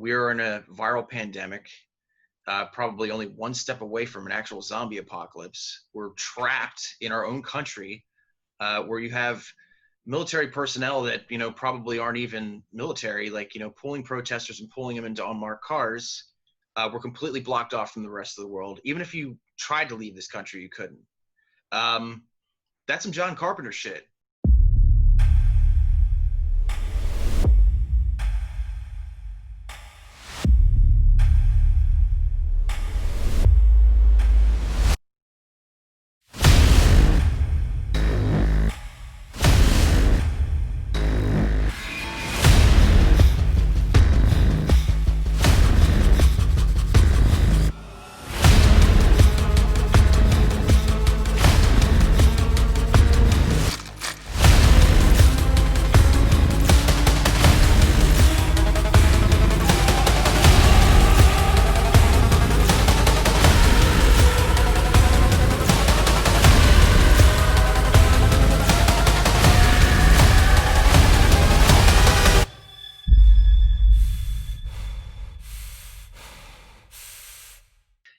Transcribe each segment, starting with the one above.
we are in a viral pandemic, probably only one step away from an actual zombie apocalypse. We're trapped in our own country, where you have military personnel that, probably aren't even military, like, pulling protesters and pulling them into unmarked cars. We're completely blocked off from the rest of the world. Even if you tried to leave this country, you couldn't. That's some John Carpenter shit.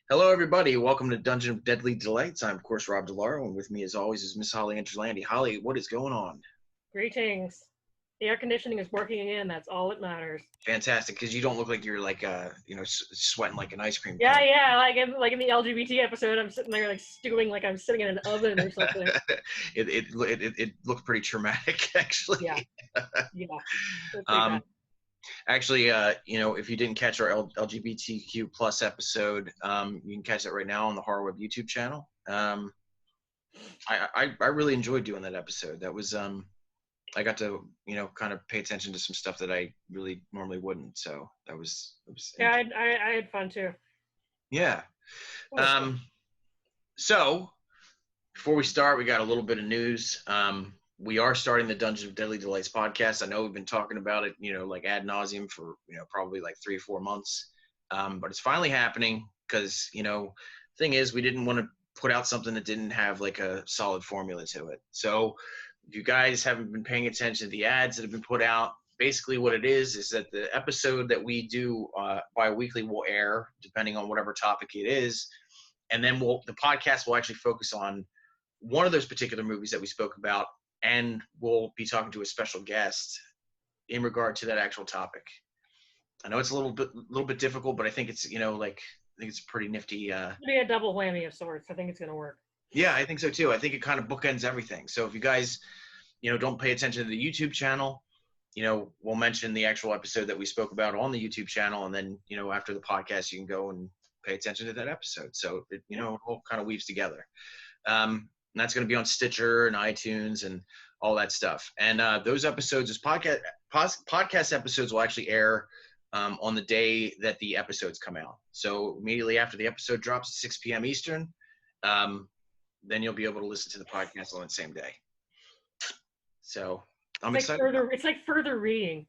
Hello, everybody. Welcome to Dungeon of Deadly Delights. I'm, of course, Rob DiLauro, and with me, as always, is Miss Holly Interlandi. Holly, what is going on? Greetings. The air conditioning is working again. That's all that matters. Fantastic, because you don't look like you're like, sweating like an ice cream Yeah, cone. yeah. Like in the LGBT episode, I'm sitting there like stewing like I'm sitting in an oven or something. It looked pretty traumatic, actually. Yeah. Yeah. That's pretty bad. Actually, if you didn't catch our LGBTQ plus episode, you can catch it right now on the Horror Web YouTube channel. I really enjoyed doing that episode. That was I got to kind of pay attention to some stuff that I really normally wouldn't. So that was Yeah, I had fun too. Yeah. So before we start, we got a little bit of news. We are starting the Dungeon of Deadly Delights podcast. I know we've been talking about it, like ad nauseum for, probably like 3 or 4 months. But it's finally happening because, thing is, we didn't want to put out something that didn't have like a solid formula to it. So if you guys haven't been paying attention to the ads that have been put out, basically what it is that the episode that we do bi-weekly will air depending on whatever topic it is. And then the podcast will actually focus on one of those particular movies that we spoke about, and we'll be talking to a special guest in regard to that actual topic. I know it's a little bit difficult, but I think it's, I think it's pretty nifty. It'll be a double whammy of sorts. I think it's going to work. Yeah, I think so too. I think it kind of bookends everything. So if you guys, don't pay attention to the YouTube channel, we'll mention the actual episode that we spoke about on the YouTube channel. And then, after the podcast, you can go and pay attention to that episode. So, it all kind of weaves together. And that's going to be on Stitcher and iTunes and all that stuff. And those episodes, podcast episodes will actually air on the day that the episodes come out. So immediately after the episode drops at 6 p.m. Eastern, then you'll be able to listen to the podcast on the same day. So I'm excited. It's like further reading.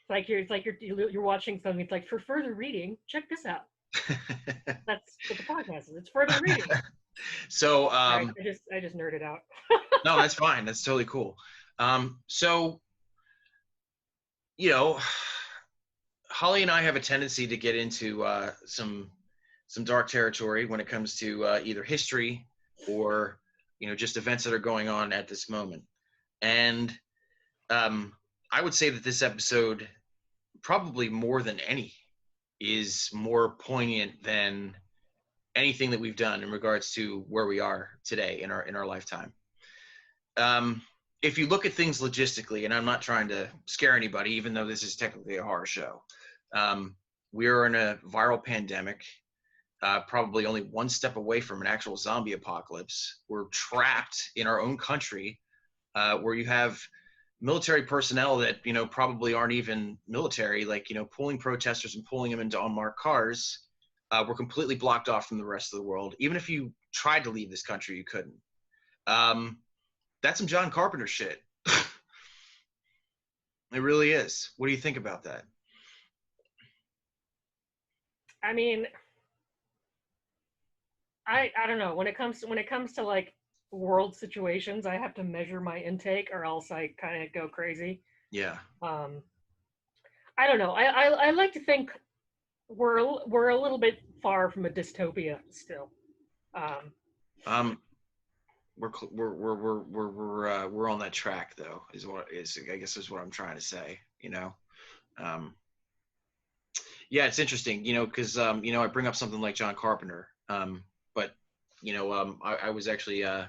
It's like you're watching something. It's like, for further reading, check this out. That's what the podcast is. It's further reading. So I just nerded out. No, that's fine. That's totally cool. So Holly and I have a tendency to get into some dark territory when it comes to either history or just events that are going on at this moment. And I would say that this episode, probably more than any, is more poignant than anything that we've done in regards to where we are today in our lifetime. If you look at things logistically, and I'm not trying to scare anybody, even though this is technically a horror show, we are in a viral pandemic, probably only one step away from an actual zombie apocalypse. We're trapped in our own country, where you have military personnel that, probably aren't even military, like, pulling protesters and pulling them into unmarked cars. We're completely blocked off from the rest of the world. Even if you tried to leave this country, you couldn't. That's some John Carpenter shit. It really is. What do you think about that? I mean, I don't know. When it comes to like world situations, I have to measure my intake, or else I kind of go crazy. Yeah. I don't know. I like to think we're a little bit far from a dystopia still. We're on that track though, I guess is what I'm trying to say, you know. Yeah, it's interesting, you know, because you know, I bring up something like John Carpenter, but you know, I was actually I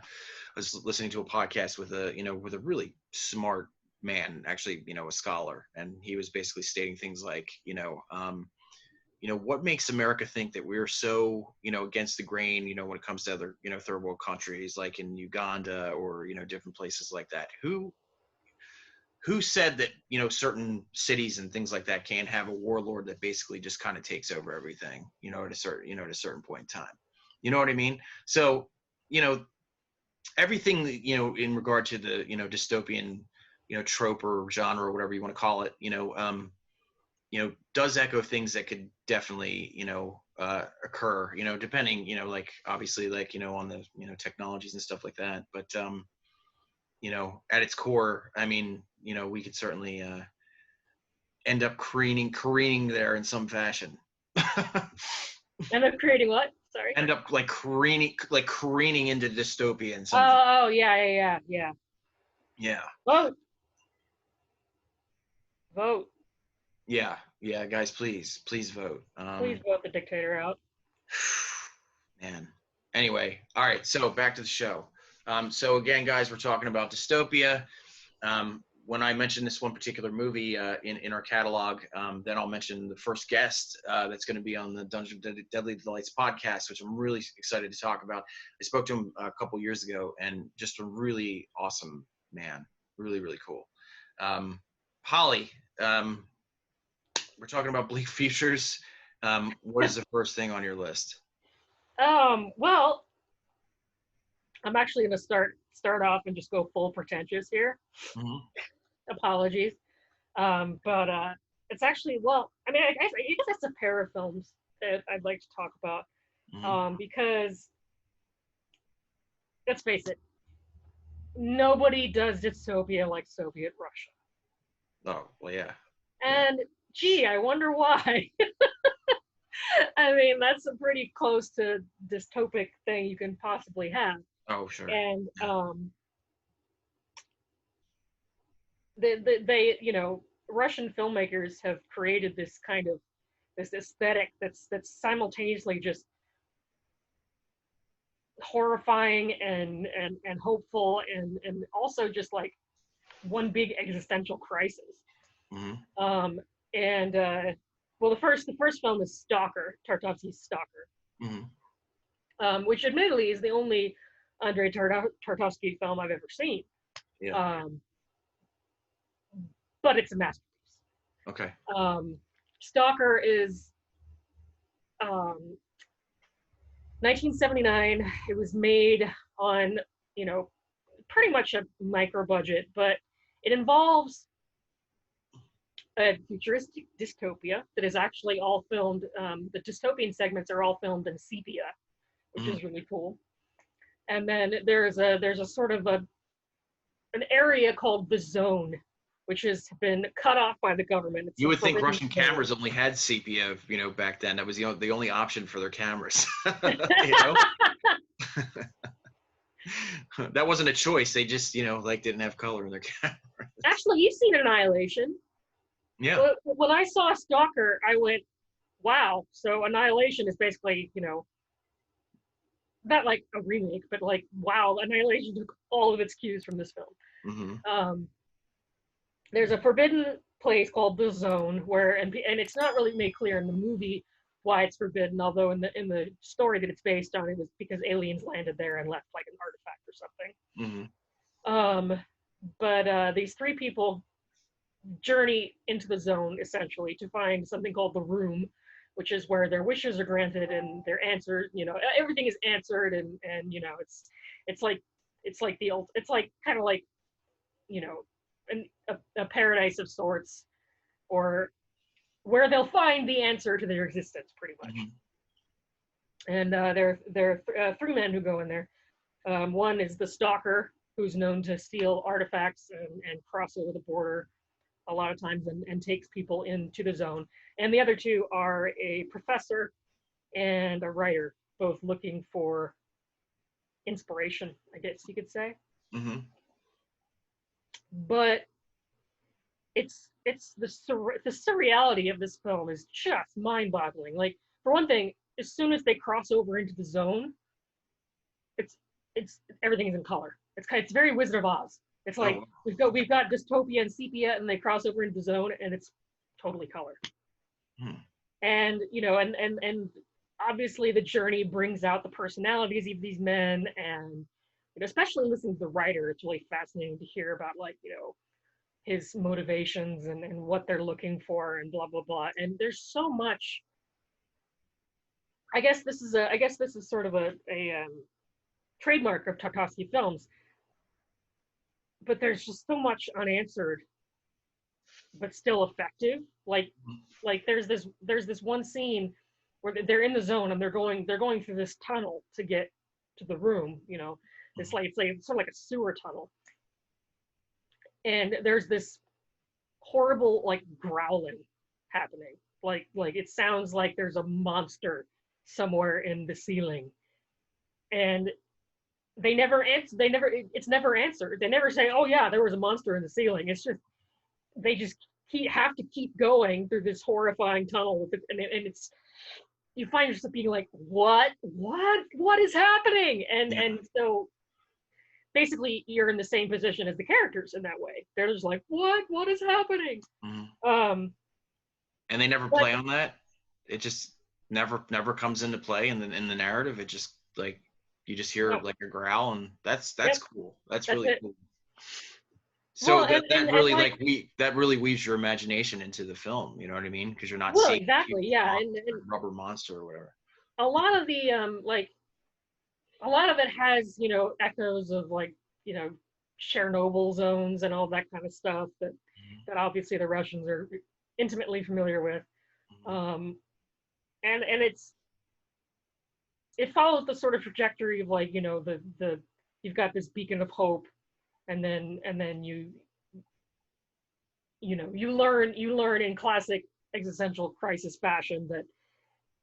was listening to a podcast with a really smart man, actually, you know, a scholar, and he was basically stating things like, you know, what makes America think that we're so, you know, against the grain, you know, when it comes to other, you know, third world countries like in Uganda or, you know, different places like that? Who said that, you know, certain cities and things like that can't have a warlord that basically just kind of takes over everything, you know, at a certain point in time? You know what I mean? So, you know, everything that, you know, in regard to the, you know, dystopian, you know, trope or genre or whatever you want to call it, you know, does echo things that could definitely, you know, occur, you know, depending, you know, like obviously like, you know, on the, you know, technologies and stuff like that. But, you know, at its core, I mean, you know, we could certainly end up careening there in some fashion. End up creating what? Sorry. End up like careening into dystopia in some. Oh yeah. Yeah. Vote. Yeah, guys, please vote. Please vote the dictator out. Man. Anyway, all right. So back to the show. So again, guys, we're talking about dystopia. When I mention this one particular movie in our catalog, then I'll mention the first guest that's going to be on the Dungeon of Deadly Delights podcast, which I'm really excited to talk about. I spoke to him a couple years ago, and just a really awesome man. Really, really cool. Holly, we're talking about bleak futures. What is the first thing on your list? Well, I'm actually going to start off and just go full pretentious here. Mm-hmm. Apologies. But it's actually, well, I mean, I guess that's a pair of films that I'd like to talk about. Mm-hmm. Because let's face it, nobody does dystopia like Soviet Russia. Oh, well, yeah. And gee, I wonder why. I mean, that's a pretty close to dystopic thing you can possibly have. Oh, sure. And they you know, Russian filmmakers have created this kind of this aesthetic that's simultaneously just horrifying and hopeful and also just like one big existential crisis. Mm-hmm. Well, the first film is Stalker, Tarkovsky's Stalker, mm-hmm. Which admittedly is the only Andrei Tarkovsky film I've ever seen. Yeah. But it's a masterpiece. Okay. Stalker is 1979. It was made on, you know, pretty much a micro budget, but it involves a futuristic dystopia that is actually all filmed. The dystopian segments are all filmed in sepia, which is really cool. And then there's a sort of an area called the Zone, which has been cut off by the government. You would think Russian cameras only had sepia, you know, back then. That was the only option for their cameras. You know, that wasn't a choice. They just, you know, like didn't have color in their cameras. Actually, you've seen Annihilation. Yeah. When I saw Stalker, I went, wow. So Annihilation is basically, you know, not like a remake, but like, wow, Annihilation took all of its cues from this film. Mm-hmm. There's a forbidden place called the Zone where, and it's not really made clear in the movie why it's forbidden, although in the story that it's based on, it was because aliens landed there and left like an artifact or something. Mm-hmm. But these three people journey into the Zone essentially to find something called the Room, which is where their wishes are granted and they're answered. You know, everything is answered, and you know, it's like kind of like, you know, a paradise of sorts, or where they'll find the answer to their existence, pretty much. Mm-hmm. And there are three men who go in there. One is the Stalker, who's known to steal artifacts and cross over the border. a lot of times and takes people into the zone. And the other two are a professor and a writer, both looking for inspiration, I guess you could say. Mm-hmm. But it's the surreality of this film is just mind-boggling. Like, for one thing, as soon as they cross over into the zone, it's everything is in color. It's very Wizard of Oz. It's like we've got dystopia and sepia, and they cross over into the zone, and it's totally color. And and obviously the journey brings out the personalities of these men, and especially listening to the writer, it's really fascinating to hear about his motivations and what they're looking for and blah blah blah. And there's so much. I guess this is sort of a trademark of Tarkovsky films, but there's just so much unanswered, but still effective. Like there's this one scene where they're in the zone and they're going through this tunnel to get to the room. It's sort of like a sewer tunnel, and there's this horrible growling happening. Like it sounds like there's a monster somewhere in the ceiling, and it's never answered. They never say, oh yeah, there was a monster in the ceiling. It's just they just have to keep going through this horrifying tunnel and it's, you find yourself being like, what is happening? And so basically you're in the same position as the characters in that way. They're just like, what is happening? Mm-hmm. And they never play on that. It just never comes into play in the narrative. It just like you just hear like a growl, and that's cool. That's really cool. So that really weaves your imagination into the film. You know what I mean? Because you're not seeing exactly, yeah, and rubber monster or whatever. A lot of the a lot of it has echoes of Chernobyl zones and all that kind of stuff that obviously the Russians are intimately familiar with, and it follows the sort of trajectory of the you've got this beacon of hope, and then you learn in classic existential crisis fashion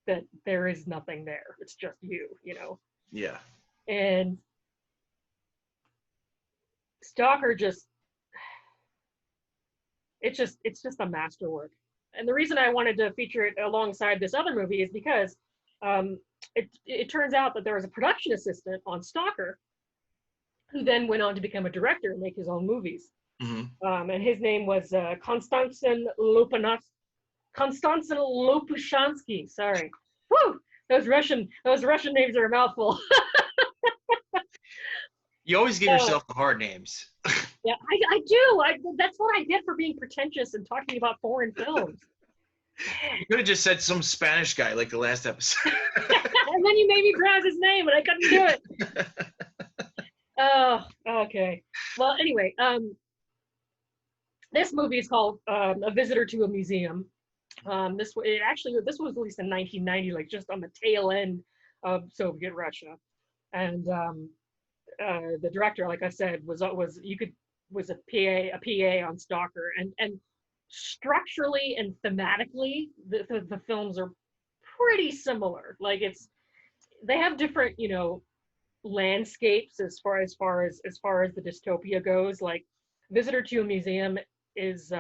that there is nothing there. It's just you. Yeah. And Stalker it's just a masterwork. And the reason I wanted to feature it alongside this other movie is because it turns out that there was a production assistant on Stalker who then went on to become a director and make his own movies. Mm-hmm. And his name was Konstantin Lopushansky. Sorry. Woo! Those Russian names are a mouthful. You always give yourself the hard names. Yeah, I do. That's what I get for being pretentious and talking about foreign films. You could have just said some Spanish guy like the last episode. And then you made me pronounce his name, and I couldn't do it. Oh, okay. Well, anyway, this movie is called A Visitor to a Museum. This was released in 1990, like just on the tail end of Soviet Russia, and the director, like I said, was a PA on Stalker, and structurally and thematically, the films are pretty similar. Like they have different, landscapes as far as the dystopia goes. Like Visitor to a Museum is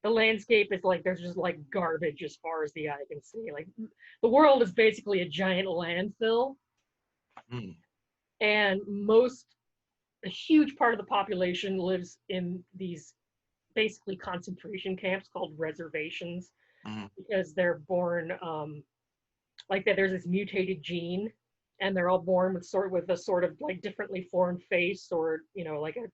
the landscape is like there's just like garbage as far as the eye can see. Like the world is basically a giant landfill. And a huge part of the population lives in these basically concentration camps called reservations, because they're born there's this mutated gene, and they're all born with a sort of like differently formed face, or like a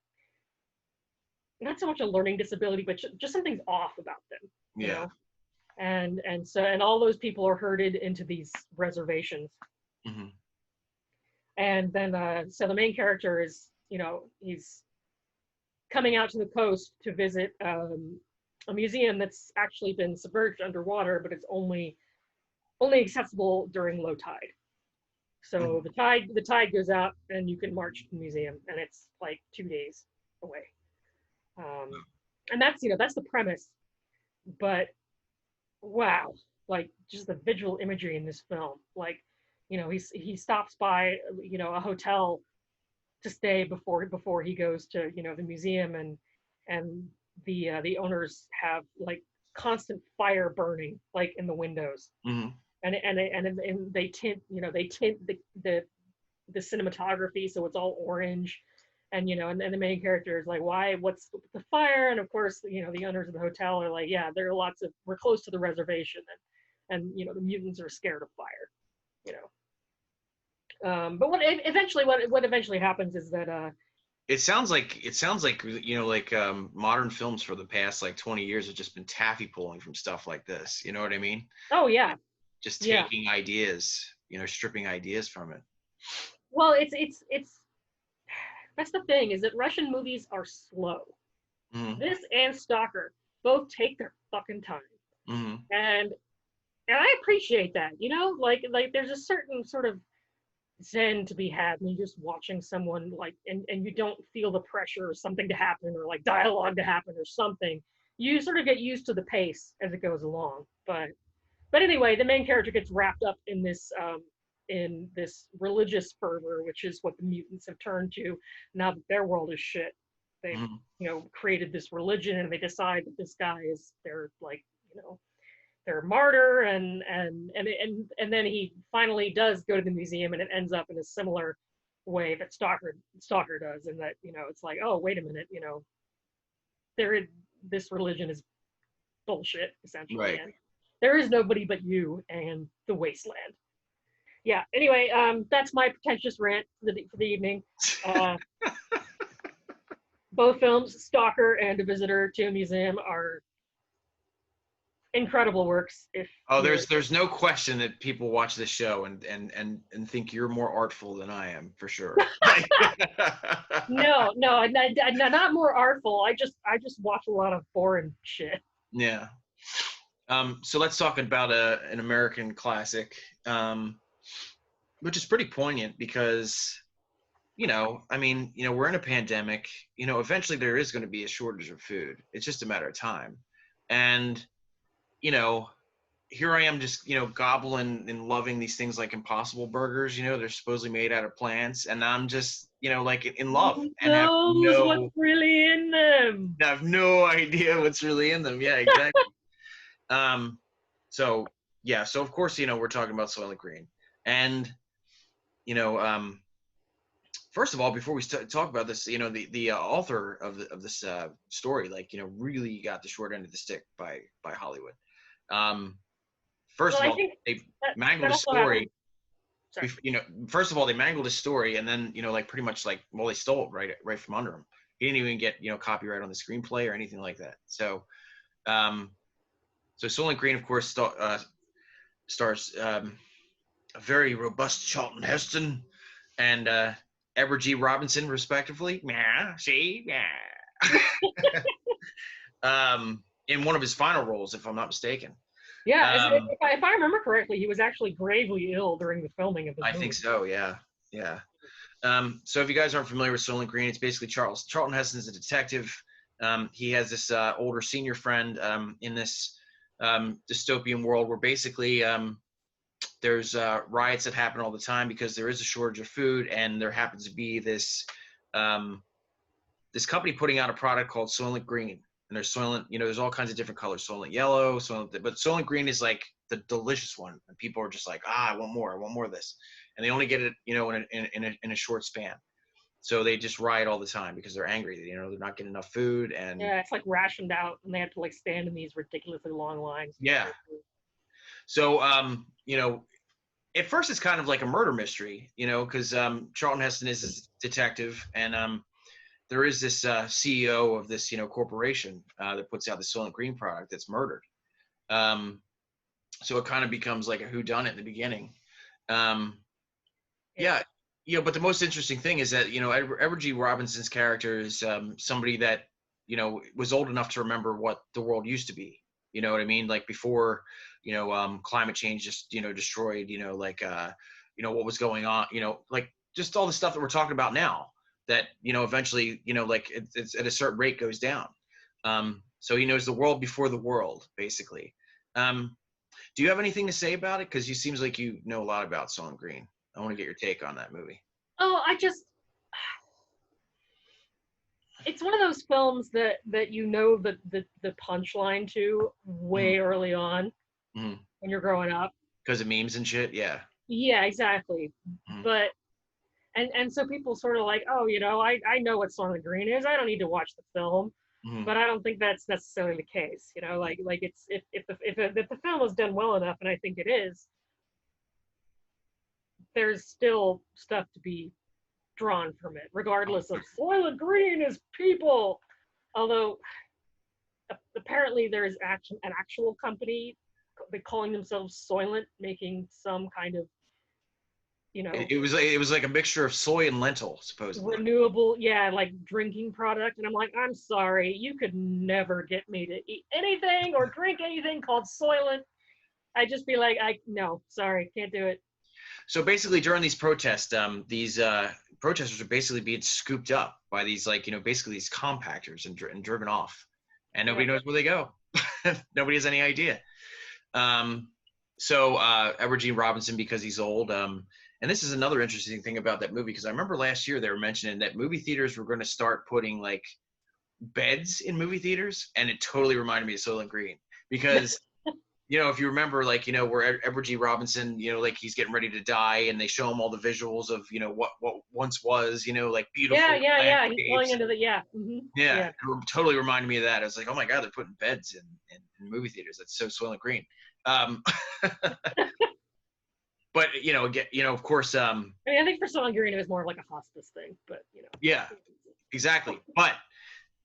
not so much a learning disability, but just something's off about them. You know? And all those people are herded into these reservations. And then so the main character is he's coming out to the coast to visit a museum that's actually been submerged underwater, but it's only accessible during low tide. So the tide goes out and you can march to the museum, and it's like 2 days away. And that's, that's the premise. But wow, like just the visual imagery in this film. Like, he stops by, a hotel to stay before he goes to, the museum, and the owners have like constant fire burning like in the windows. Mm-hmm. And they tint, the cinematography so it's all orange. And and the main character is like, why, what's the fire? And of course, the owners of the hotel are like, yeah, there are we're close to the reservation, and the mutants are scared of fire. But what eventually happens is that it sounds like modern films for the past like 20 years have just been taffy pulling from stuff like this. You know what I mean? Oh yeah. Just taking ideas, stripping ideas from it. Well, it's that's the thing, is that Russian movies are slow. Mm-hmm. This and Stalker both take their fucking time. Mm-hmm. And I appreciate that, like there's a certain sort of zen to be had when you're just watching someone, like, and you don't feel the pressure or something to happen, or like dialogue to happen or something. You sort of get used to the pace as it goes along. But anyway, the main character gets wrapped up in this religious fervor, which is what the mutants have turned to now that their world is shit. They've created this religion, and they decide that this guy is their, like, their martyr, and then he finally does go to the museum, and it ends up in a similar way that Stalker does, and that it's like, oh, wait a minute, this religion is bullshit, essentially. Right. And there is nobody but you and the wasteland. Yeah. Anyway, that's my pretentious rant for the evening. Both films, Stalker and A Visitor to a Museum, are incredible works. There's no question that people watch this show and think you're more artful than I am, for sure. No, not more artful. I just watch a lot of foreign shit. Yeah. So let's talk about an American classic, which is pretty poignant because, we're in a pandemic. Eventually there is going to be a shortage of food. It's just a matter of time. And, here I am just, gobbling and loving these things like Impossible Burgers. They're supposedly made out of plants. And I'm just, like in love. And have what's really in them. I have no idea what's really in them. Yeah, exactly. So of course, we're talking about Soylent Green. And, first of all, before we talk about this, the author of this story, like, really got the short end of the stick by Hollywood. First of all, they mangled the story. First of all, they mangled his story, and then, like, pretty much like, well, they stole it right from under him. He didn't even get, copyright on the screenplay or anything like that. So, Soylent Green, of course, stars a very robust Charlton Heston and Edward G. Robinson, respectively. In one of his final roles, if I'm not mistaken. Yeah, if I remember correctly, he was actually gravely ill during the filming of the movie. I think so, yeah. So if you guys aren't familiar with Soylent Green, it's basically Charlton Heston is a detective. He has this older senior friend in this dystopian world where basically there's riots that happen all the time because there is a shortage of food, and there happens to be this company putting out a product called Soylent Green. And there's Soylent, there's all kinds of different colors. Soylent yellow, but Soylent Green is like the delicious one. And people are just like, I want more of this. And they only get it, in a short span. So they just riot all the time because they're angry. They're not getting enough food. And yeah, it's like rationed out, and they have to like stand in these ridiculously long lines. Yeah. So, at first it's kind of like a murder mystery, because Charlton Heston is a detective, and there is this CEO of this, corporation that puts out the Soylent Green product that's murdered. So it kind of becomes like a whodunit in the beginning. But the most interesting thing is that, Edward G. Robinson's character is somebody that, was old enough to remember what the world used to be. You know what I mean? Like before, climate change just, destroyed, what was going on, like just all the stuff that we're talking about now that, eventually, like it's at a certain rate goes down. So he knows the world before the world, basically. Do you have anything to say about it? Because you seems like you know a lot about Soylent Green. I want to get your take on that movie. Oh, it's one of those films that you know the punchline to way early on when you're growing up. Because of memes and shit, yeah. Yeah, exactly. But and so people sort of like, oh, you know, I know what Soylent Green is. I don't need to watch the film. But I don't think that's necessarily the case. You know, like it's if the film is done well enough, and I think it is, there's still stuff to be drawn from it, regardless of Soylent Green is people. Although apparently there is an actual company calling themselves Soylent, making some kind of, you know, it was like a mixture of soy and lentil, supposedly. Renewable, yeah, like drinking product. And I'm like, I'm sorry, you could never get me to eat anything or drink anything called Soylent. I'd just be like, no, sorry, can't do it. So basically during these protests, these protesters are basically being scooped up by these, like, you know, basically these compactors and driven off. And nobody knows where they go. Nobody has any idea. So Edward G. Robinson, because he's old, and this is another interesting thing about that movie, because I remember last year they were mentioning that movie theaters were going to start putting like beds in movie theaters, and it totally reminded me of Soylent Green, because you know, if you remember, like, you know, where Edward G. Robinson, you know, like he's getting ready to die, and they show him all the visuals of, you know, what once was, you know, like beautiful. Yeah. He's going into the yeah. It totally reminded me of that. I was like, oh my god, they're putting beds in movie theaters. That's so Soylent Green. But you know, of course. I mean, I think for Soylent Green it was more like a hospice thing, but you know. Yeah, exactly. But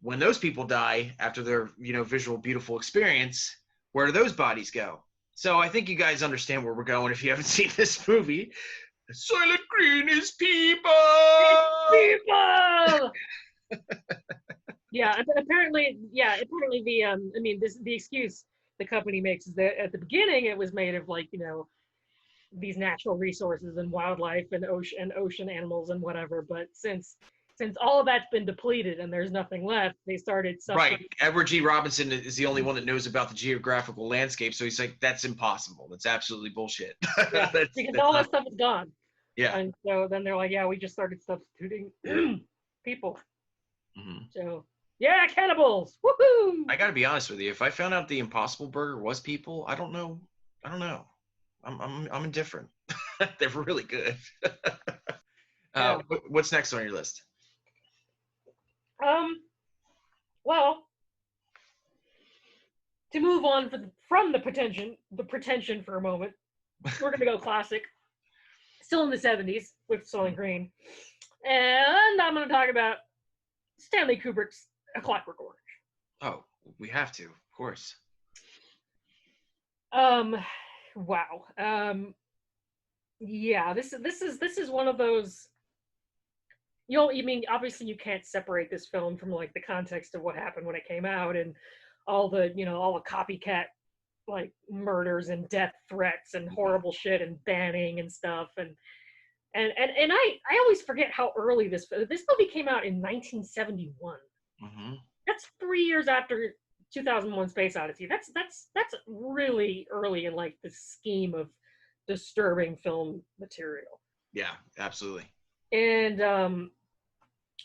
when those people die after their, you know, visual beautiful experience, where do those bodies go? So I think you guys understand where we're going if you haven't seen this movie. Soylent Green is people. It's people. Apparently the excuse the company makes is that at the beginning it was made of, like, you know, these natural resources and wildlife and ocean animals and whatever, but since all of that's been depleted and there's nothing left, they started suffering. Right. Edward G. Robinson is the only one that knows about the geographical landscape, so he's like, that's impossible. That's absolutely bullshit. Yeah, because all that stuff is gone. Yeah. And so then they're like, yeah, we just started substituting people. So, yeah, cannibals. Woohoo! I gotta be honest with you. If I found out the Impossible Burger was people, I don't know. I'm indifferent. They're really good. What's next on your list? Well, to move on from the pretension for a moment, we're gonna go classic. Still in the 70s with Soylent Green, and I'm gonna talk about Stanley Kubrick's A Clockwork Orange. Oh, we have to, of course. Wow. Yeah, this is one of those. You mean, obviously you can't separate this film from, like, the context of what happened when it came out and all the copycat, like, murders and death threats and horrible shit and banning and stuff, and I always forget how early this movie came out in 1971. That's 3 years after 2001: Space Odyssey. That's really early in, like, the scheme of disturbing film material. Yeah, absolutely. And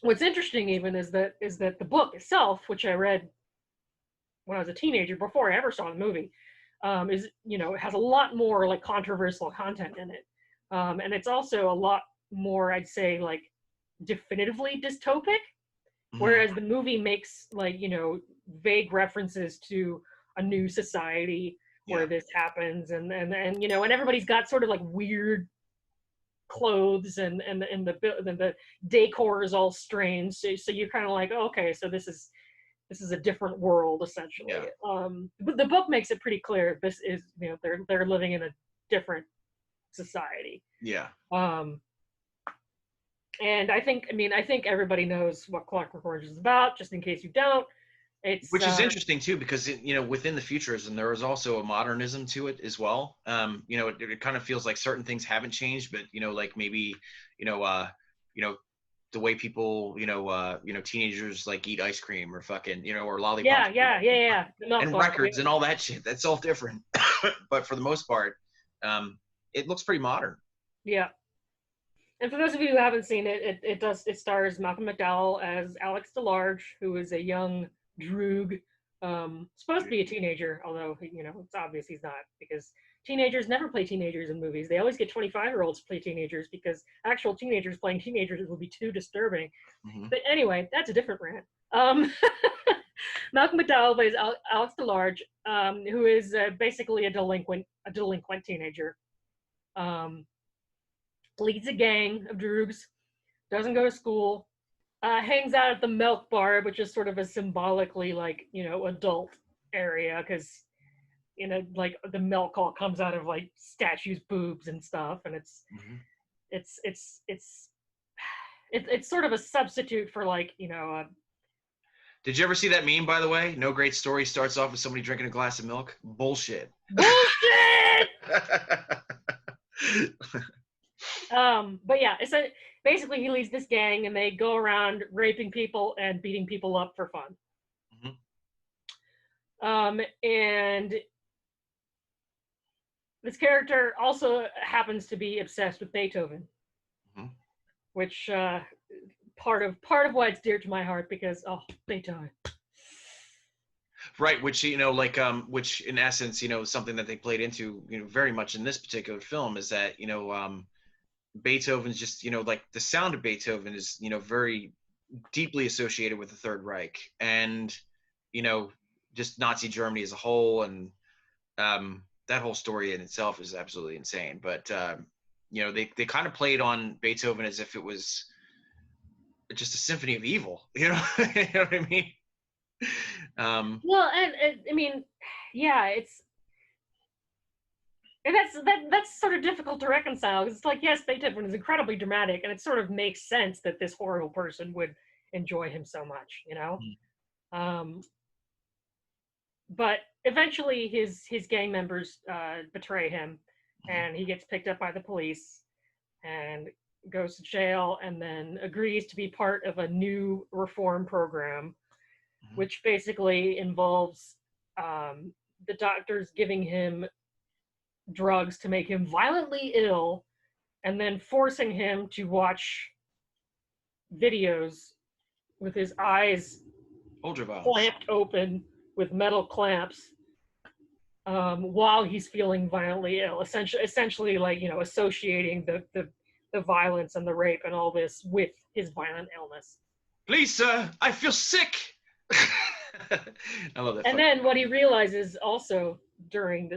what's interesting even is that the book itself, which I read when I was a teenager before I ever saw the movie, is, you know, it has a lot more, like, controversial content in it, and it's also a lot more, I'd say, like, definitively dystopic, whereas the movie makes, like, you know, vague references to a new society where this happens, and you know, and everybody's got sort of, like, weird clothes and the decor is all strange, so you're kind of like, oh, okay, so this is a different world essentially. But the book makes it pretty clear this is, you know, they're living in a different society. And I think everybody knows what Clockwork Orange is about, just in case you don't. Which is interesting too, because you know, within the futurism there is also a modernism to it as well. You know, it kind of feels like certain things haven't changed, but, you know, like maybe, you know, the way people, teenagers like eat ice cream or fucking, or Yeah, lollipops. The milk And bar, records and all that shit. That's all different. But for the most part, it looks pretty modern. Yeah. And for those of you who haven't seen it, it stars Malcolm McDowell as Alex DeLarge, who is a young droog, supposed to be a teenager, although it's obvious he's not, because teenagers never play teenagers in movies. They always get 25-year-olds to play teenagers because actual teenagers playing teenagers would be too disturbing. Mm-hmm. But anyway, that's a different rant. Malcolm McDowell plays Alex DeLarge, who is basically a delinquent teenager. Leads a gang of droogs, doesn't go to school, hangs out at the milk bar, which is sort of a symbolically adult area, because the milk all comes out of statues' boobs and stuff, and it's sort of a substitute for Did you ever see that meme, by the way? No great story starts off with somebody drinking a glass of milk. Bullshit. But yeah, basically he leads this gang and they go around raping people and beating people up for fun. Mm-hmm. And this character also happens to be obsessed with Beethoven, mm-hmm. which part of why it's dear to my heart, because Beethoven. Right, which which in essence, something that they played into, very much in this particular film is that, Beethoven's just, the sound of Beethoven is, very deeply associated with the Third Reich and, just Nazi Germany as a whole. And that whole story in itself is absolutely insane. But, they kind of played on Beethoven as if it was just a symphony of evil, you know what I mean? Well, and I mean, yeah, that's sort of difficult to reconcile. It's yes, Beethoven is incredibly dramatic, and it sort of makes sense that this horrible person would enjoy him so much, Mm. But eventually, his gang members betray him, and he gets picked up by the police and goes to jail, and then agrees to be part of a new reform program, which basically involves the doctors giving him drugs to make him violently ill and then forcing him to watch videos with his eyes clamped open with metal clamps while he's feeling violently ill, essentially associating the violence and the rape and all this with his violent illness. Please, sir, I feel sick. I love that. And then what he realizes also during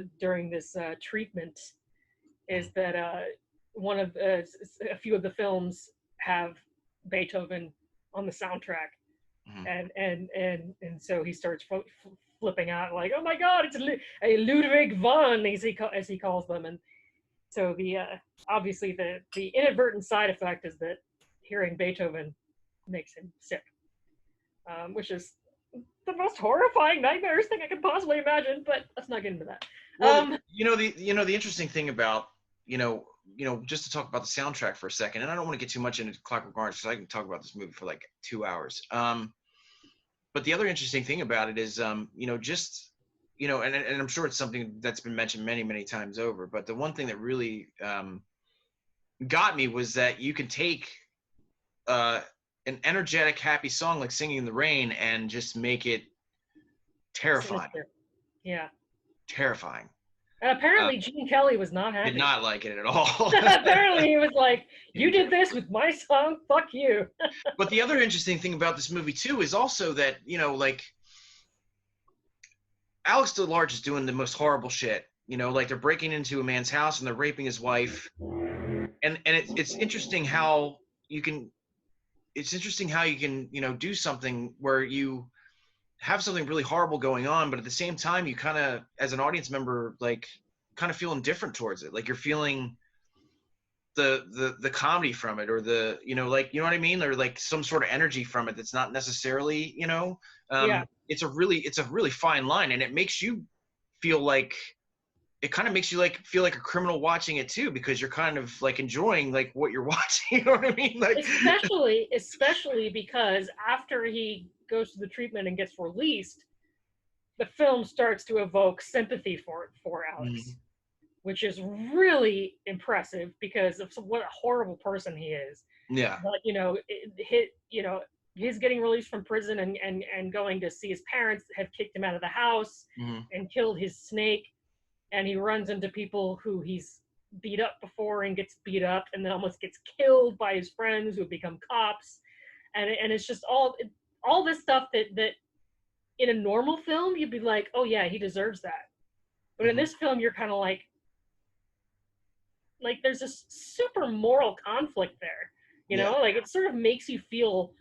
this treatment is that a few of the films have Beethoven on the soundtrack, mm-hmm. and so he starts flipping out oh my God, it's a Ludwig van as he calls them, and so obviously the inadvertent side effect is that hearing Beethoven makes him sick, which is the most horrifying, nightmarish thing I could possibly imagine, but let's not get into that. Well, the interesting thing about, just to talk about the soundtrack for a second, and I don't want to get too much into Clockwork Orange because I can talk about this movie for 2 hours. But the other interesting thing about it is, and I'm sure it's something that's been mentioned many, many times over, but the one thing that really got me was that you can take an energetic, happy song like Singing in the Rain and just make it terrifying. Yeah. Terrifying. And apparently Gene Kelly was not happy. Did not like it at all. Apparently he was like, you did this with my song, fuck you. But the other interesting thing about this movie too is also that, Alex DeLarge is doing the most horrible shit. They're breaking into a man's house and they're raping his wife. And it's interesting how you can do something where you have something really horrible going on, but at the same time, you kind of, as an audience member, kind of feel indifferent towards it. You're feeling the comedy from it, or you know what I mean? Or some sort of energy from it that's not necessarily, yeah. It's a really fine line, and it makes you feel like it kind of makes you like feel like a criminal watching it too, because you're kind of like enjoying like what you're watching. You know what I mean? Like, especially because after he goes to the treatment and gets released, the film starts to evoke sympathy for Alex, which is really impressive because of what a horrible person he is. Yeah. But he's getting released from prison and going to see his parents have kicked him out of the house and killed his snake, and he runs into people who he's beat up before and gets beat up and then almost gets killed by his friends who have become cops, and it's just all this stuff that in a normal film you'd be like, oh yeah, he deserves that, but in this film you're kind of like there's this super moral conflict there, you know. Like it sort of makes you feel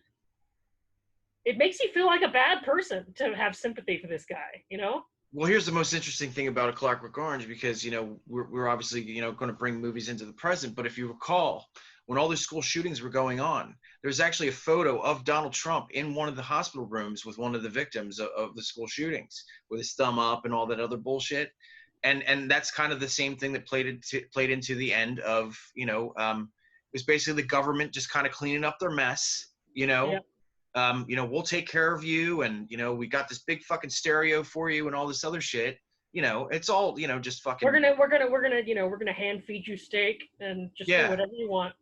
like a bad person to have sympathy for this guy, you know. Well, here's the most interesting thing about A Clockwork Orange, because, you know, we're obviously, you know, going to bring movies into the present. But if you recall, when all the school shootings were going on, there's actually a photo of Donald Trump in one of the hospital rooms with one of the victims of the school shootings with his thumb up and all that other bullshit. And that's kind of the same thing that played into the end of, you know, it was basically the government just kind of cleaning up their mess, you know. Yep. You know, we'll take care of you, and, you know, we got this big fucking stereo for you and all this other shit. You know, it's all, you know, just fucking. We're gonna hand feed you steak and just do whatever you want.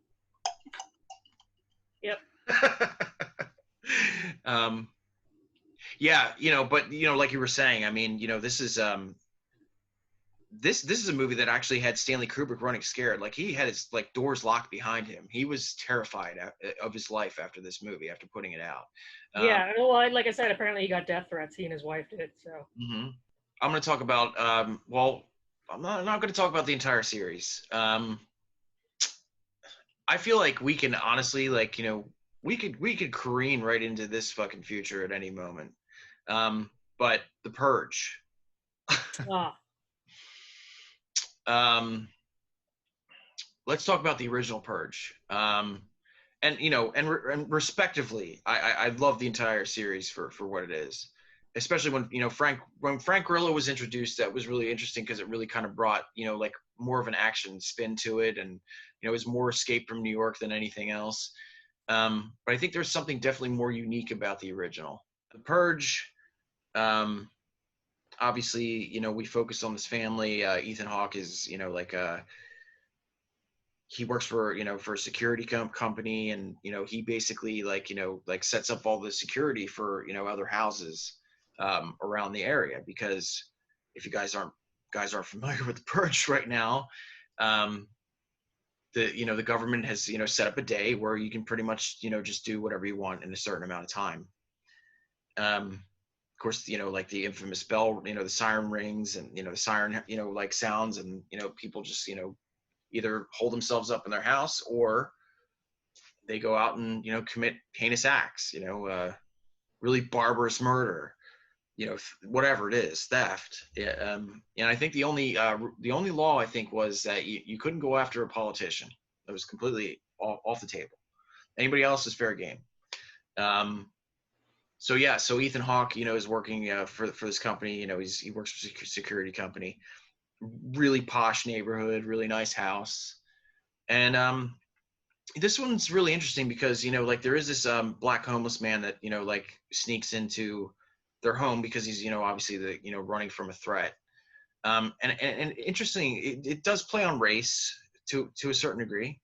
Yep. Yeah, you know, but, you know, like you were saying, I mean, you know, this is this is a movie that actually had Stanley Kubrick running scared. Like, he had his like doors locked behind him. He was terrified of his life after this movie, after putting it out. Yeah, well, like I said, apparently he got death threats. He and his wife did. So. I'm going to talk about. Well, I'm not going to talk about the entire series. I feel like we can honestly, like, you know, we could careen right into this fucking future at any moment. But The Purge. Let's talk about the original Purge. And, you know, and respectively, I love the entire series for what it is, especially when, you know, Frank Grillo was introduced. That was really interesting because it really kind of brought, you know, like more of an action spin to it, and, you know, it was more Escape from New York than anything else. But I think there's something definitely more unique about the original. The Purge, obviously, you know, we focus on this family. Ethan Hawke is, you know, like he works for, you know, for a security company, and, you know, he basically, like, you know, like sets up all the security for, you know, other houses around the area, because if you guys aren't familiar with The Purge right now, the government has, you know, set up a day where you can pretty much, you know, just do whatever you want in a certain amount of time. Of course, you know, like the infamous bell, you know, the siren rings, and, you know, the siren, you know, like sounds, and, you know, people just, you know, either hold themselves up in their house, or they go out and, you know, commit heinous acts, you know, really barbarous murder, you know, whatever it is, theft. And I think the only law, I think, was that you couldn't go after a politician. That was completely off the table. Anybody else is fair game. So Ethan Hawke, you know, is working for this company. You know, he works for a security company. Really posh neighborhood, really nice house. And this one's really interesting because, you know, like there is this black homeless man that, you know, like sneaks into their home because he's, you know, obviously you know, running from a threat. And interesting, it does play on race to a certain degree.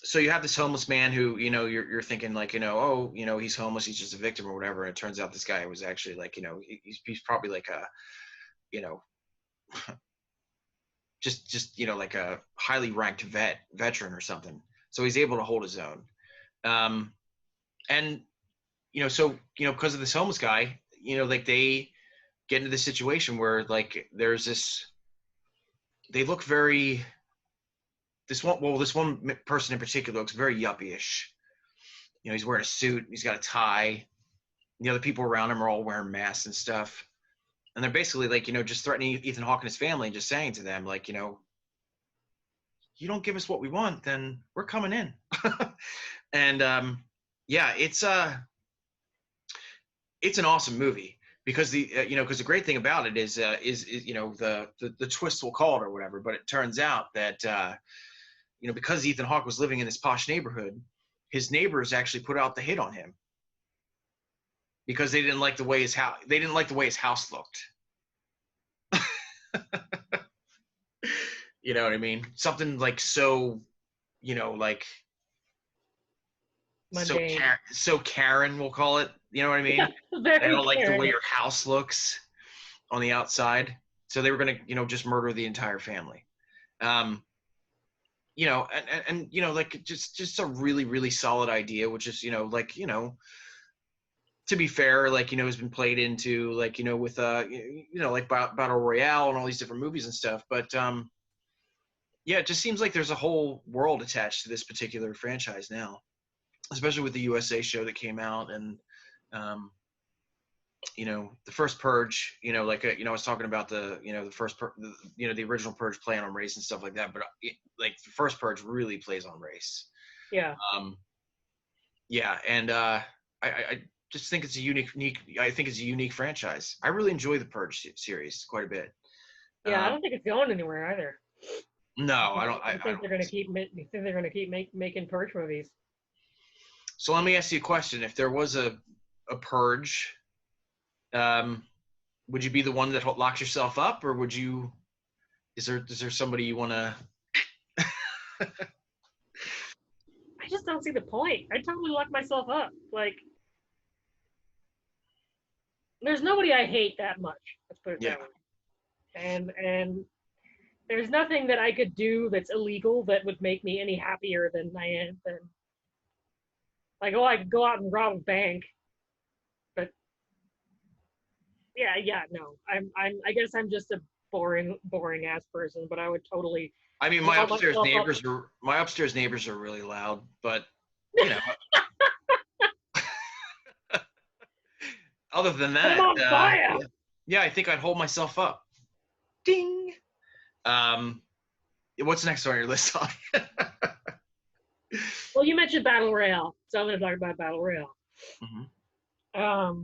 So you have this homeless man who, you know, you're thinking like, you know, oh, you know, he's homeless, he's just a victim or whatever. And it turns out this guy was actually like, you know, he's probably like a, you know, just, you know, like a highly ranked veteran or something. So he's able to hold his own. And, you know, so, you know, because of this homeless guy, you know, like they get into this situation where like there's this, they look very, this one person in particular looks very yuppie-ish. You know, he's wearing a suit, he's got a tie. The other people around him are all wearing masks and stuff. And they're basically like, you know, just threatening Ethan Hawke and his family and just saying to them, like, you know, you don't give us what we want, then we're coming in. And yeah, it's an awesome movie. because because the great thing about it is the twist, we'll call it, or whatever, but it turns out that because Ethan Hawke was living in this posh neighborhood, his neighbors actually put out the hit on him because they didn't like the way his house looked. You know what I mean? Something like so, like Mundane. so Karen, we'll call it. You know what I mean? Very They don't like the Karen. way your house looks on the outside, so they were gonna, just murder the entire family. And like just a really, really solid idea, which is, to be fair, like, has been played into, like, with like Battle Royale and all these different movies and stuff. But yeah, it just seems like there's a whole world attached to this particular franchise now, especially with the USA show that came out, and the first Purge, I was talking about the the original Purge playing on race and stuff like that, but like the first Purge really plays on race. Yeah. Yeah, and I just think it's a unique franchise. I really enjoy the Purge series quite a bit. Yeah, I don't think it's going anywhere either. No, I don't. I think they're going to keep. They're going to keep making Purge movies. So let me ask you a question: if there was a Purge, would you be the one that locks yourself up, or would you? Is there somebody you want to? I just don't see the point. I totally lock myself up. Like, there's nobody I hate that much. Let's put it that way. And there's nothing that I could do that's illegal that would make me any happier than I am. Like, I could go out and rob a bank, but no. I guess I'm just a boring ass person. But I would totally. I mean, my upstairs neighbors are really loud, but other than that, I'm on fire. Yeah, I think I'd hold myself up. Ding. What's next on your list? Well, you mentioned Battle Royale, so I'm going to talk about Battle Royale. Mm-hmm.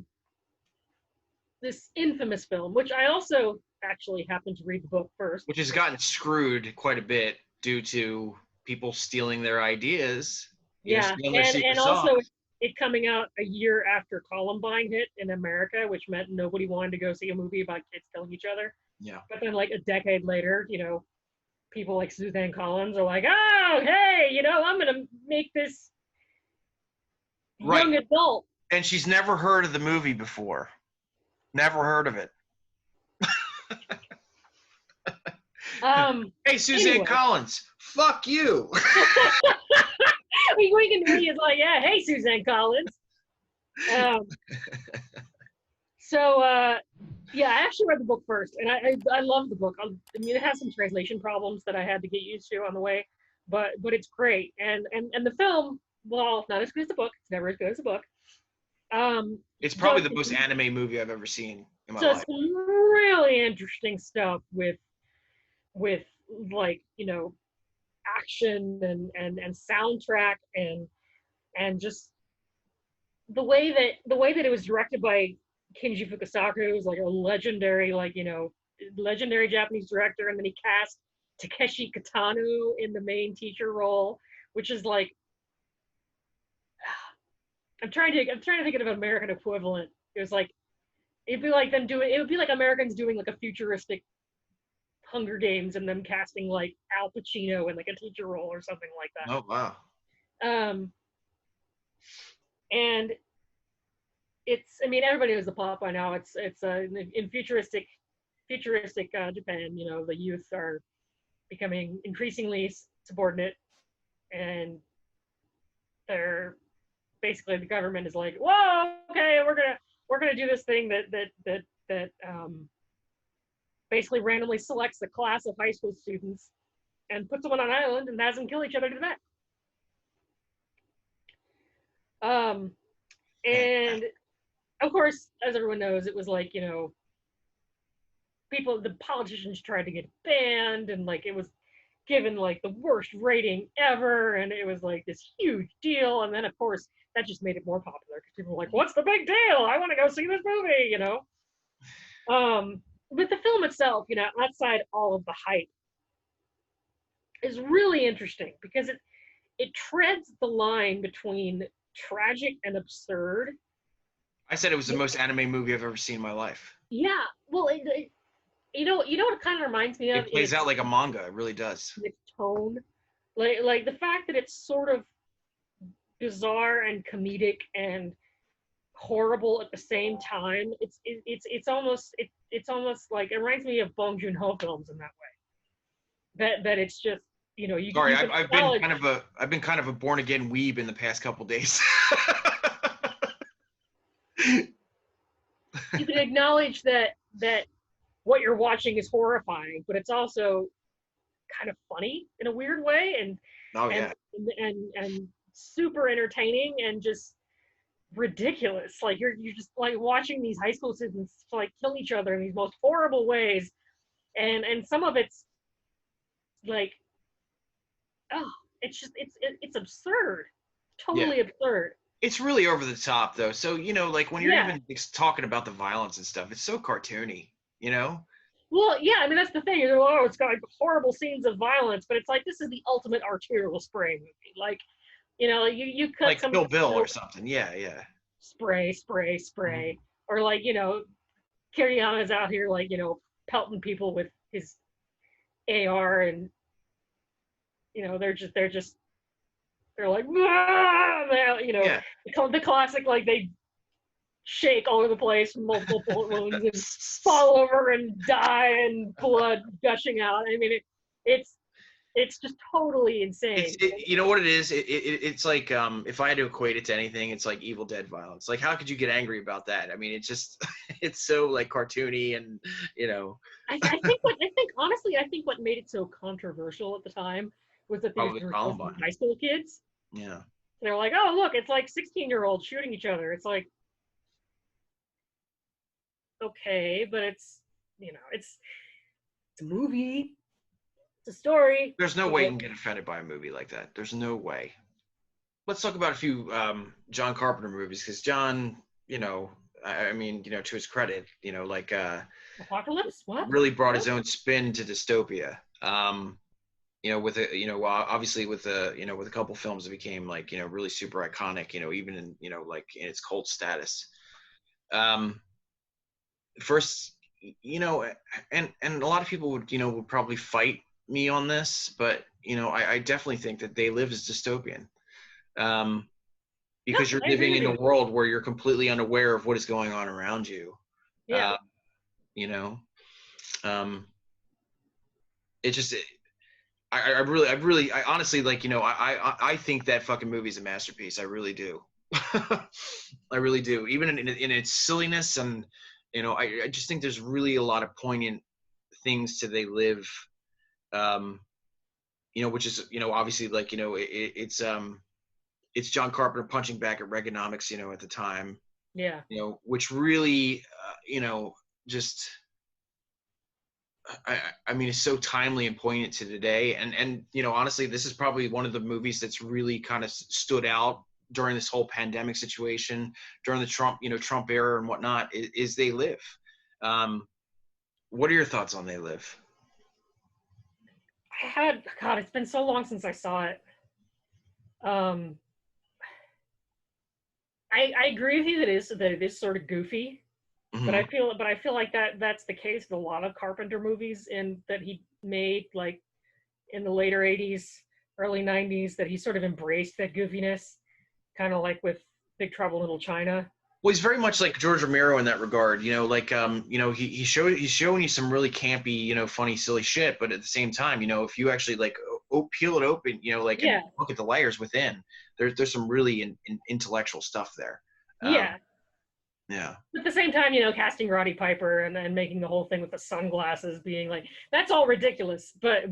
This infamous film, which I also actually happened to read the book first. Which has gotten screwed quite a bit due to people stealing their ideas. Yeah, and also it coming out a year after Columbine hit in America, which meant nobody wanted to go see a movie about kids killing each other. Yeah. But then, like, a decade later, people like Suzanne Collins are like, oh, hey, I'm going to make this young adult. And she's never heard of the movie before. Never heard of it. Hey, Suzanne Collins, fuck you. We can be like, yeah, hey, Suzanne Collins. Yeah, I actually read the book first, and I love the book. I mean, it has some translation problems that I had to get used to on the way, but it's great. And the film, well, not as good as the book. It's never as good as the book. It's probably the most anime movie I've ever seen in my life. Some really interesting stuff with like, action and soundtrack and just the way that it was directed by Kinji Fukasaku, who's like a legendary Japanese director, and then he cast Takeshi Kitano in the main teacher role, which is like, I'm trying to think of an American equivalent. It would be like Americans doing like a futuristic Hunger Games and them casting like Al Pacino in like a teacher role or something like that. Oh wow. And it's, I mean, everybody knows the plot by now. It's in futuristic Japan. The youth are becoming increasingly subordinate, and they're basically, the government is like, whoa, okay, we're gonna do this thing that basically randomly selects a class of high school students and puts them on an island and has them kill each other to death. And of course, as everyone knows, it was like, the politicians tried to get banned, and like it was given like the worst rating ever, and it was like this huge deal. And then of course that just made it more popular because people were like, what's the big deal? I want to go see this movie, But the film itself, outside all of the hype, is really interesting because it treads the line between tragic and absurd. I said it was the most anime movie I've ever seen in my life. Yeah, well, what it kind of reminds me of It plays out like a manga. It really does. its tone, like the fact that it's sort of bizarre and comedic and horrible at the same time. It's almost like it reminds me of Bong Joon-ho films in that way. That it's just Sorry, you can I've been kind of a born again weeb in the past couple days. you can acknowledge that what you're watching is horrifying, but it's also kind of funny in a weird way, and Oh yeah. and super entertaining and just ridiculous. Like you're just like watching these high school students like kill each other in these most horrible ways, and some of it's like, oh, it's absurd, totally absurd. It's really over the top though. So, like when you're even talking about the violence and stuff, it's so cartoony, Well, yeah, I mean that's the thing. It's got like horrible scenes of violence, but it's like this is the ultimate arterial spray movie. Like, you cut like some Kill Bill or something. Yeah. spray, or like Kiriyama's out here like pelting people with his AR, and they're like, "Ah!" The classic, like they shake all over the place from multiple bullet wounds and fall over and die and blood gushing out. I mean, it's just totally insane. You know what it is? It's like if I had to equate it to anything, it's like Evil Dead violence. Like how could you get angry about that? I mean, it's just it's so like cartoony and I think what made it so controversial at the time was that these were high school kids. Yeah. They're like, oh look, it's like 16-year-olds shooting each other. It's like, okay, but it's a movie, it's a story. There's no way you can get offended by a movie like that. There's no way. Let's talk about a few John Carpenter movies because John, I mean, to his credit, like Apocalypse, what? Really brought his own spin to dystopia. With obviously with a couple films that became like really super iconic. Even in like in its cult status. First, and a lot of people would probably fight me on this, but I definitely think that They Live is dystopian. Because you're living in a world where you're completely unaware of what is going on around you. Yeah. It just I honestly like I think that fucking movie is a masterpiece. I really do. I really do. Even in its silliness, and I just think there's really a lot of poignant things to They Live. Which is obviously like it's John Carpenter punching back at Reaganomics, at the time. Yeah. Which really, just, I mean, it's so timely and poignant to today. And honestly, this is probably one of the movies that's really kind of stood out during this whole pandemic situation, during the Trump era and whatnot, is They Live. What are your thoughts on They Live? God, it's been so long since I saw it. I agree with you that it is sort of goofy, mm-hmm. but I feel like that's the case with a lot of Carpenter movies that he made like in the later 80s, early 90s, that he sort of embraced that goofiness, kind of like with Big Trouble in Little China. Well, he's very much like George Romero in that regard, he's showing you some really campy, funny, silly shit, but at the same time, if you actually like peel it open, and look at the layers within, there's some really intellectual stuff there. Yeah. Yeah. At the same time, casting Roddy Piper and making the whole thing with the sunglasses being like, that's all ridiculous. But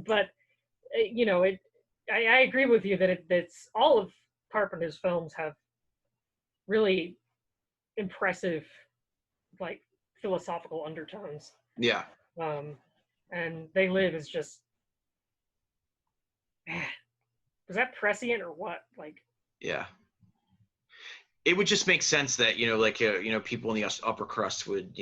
I agree with you that it's all of Carpenter's films have really impressive, like, philosophical undertones. Yeah. And They Live is just, was that prescient or what? Like. Yeah. it would just make sense that, like, people in the upper crust would,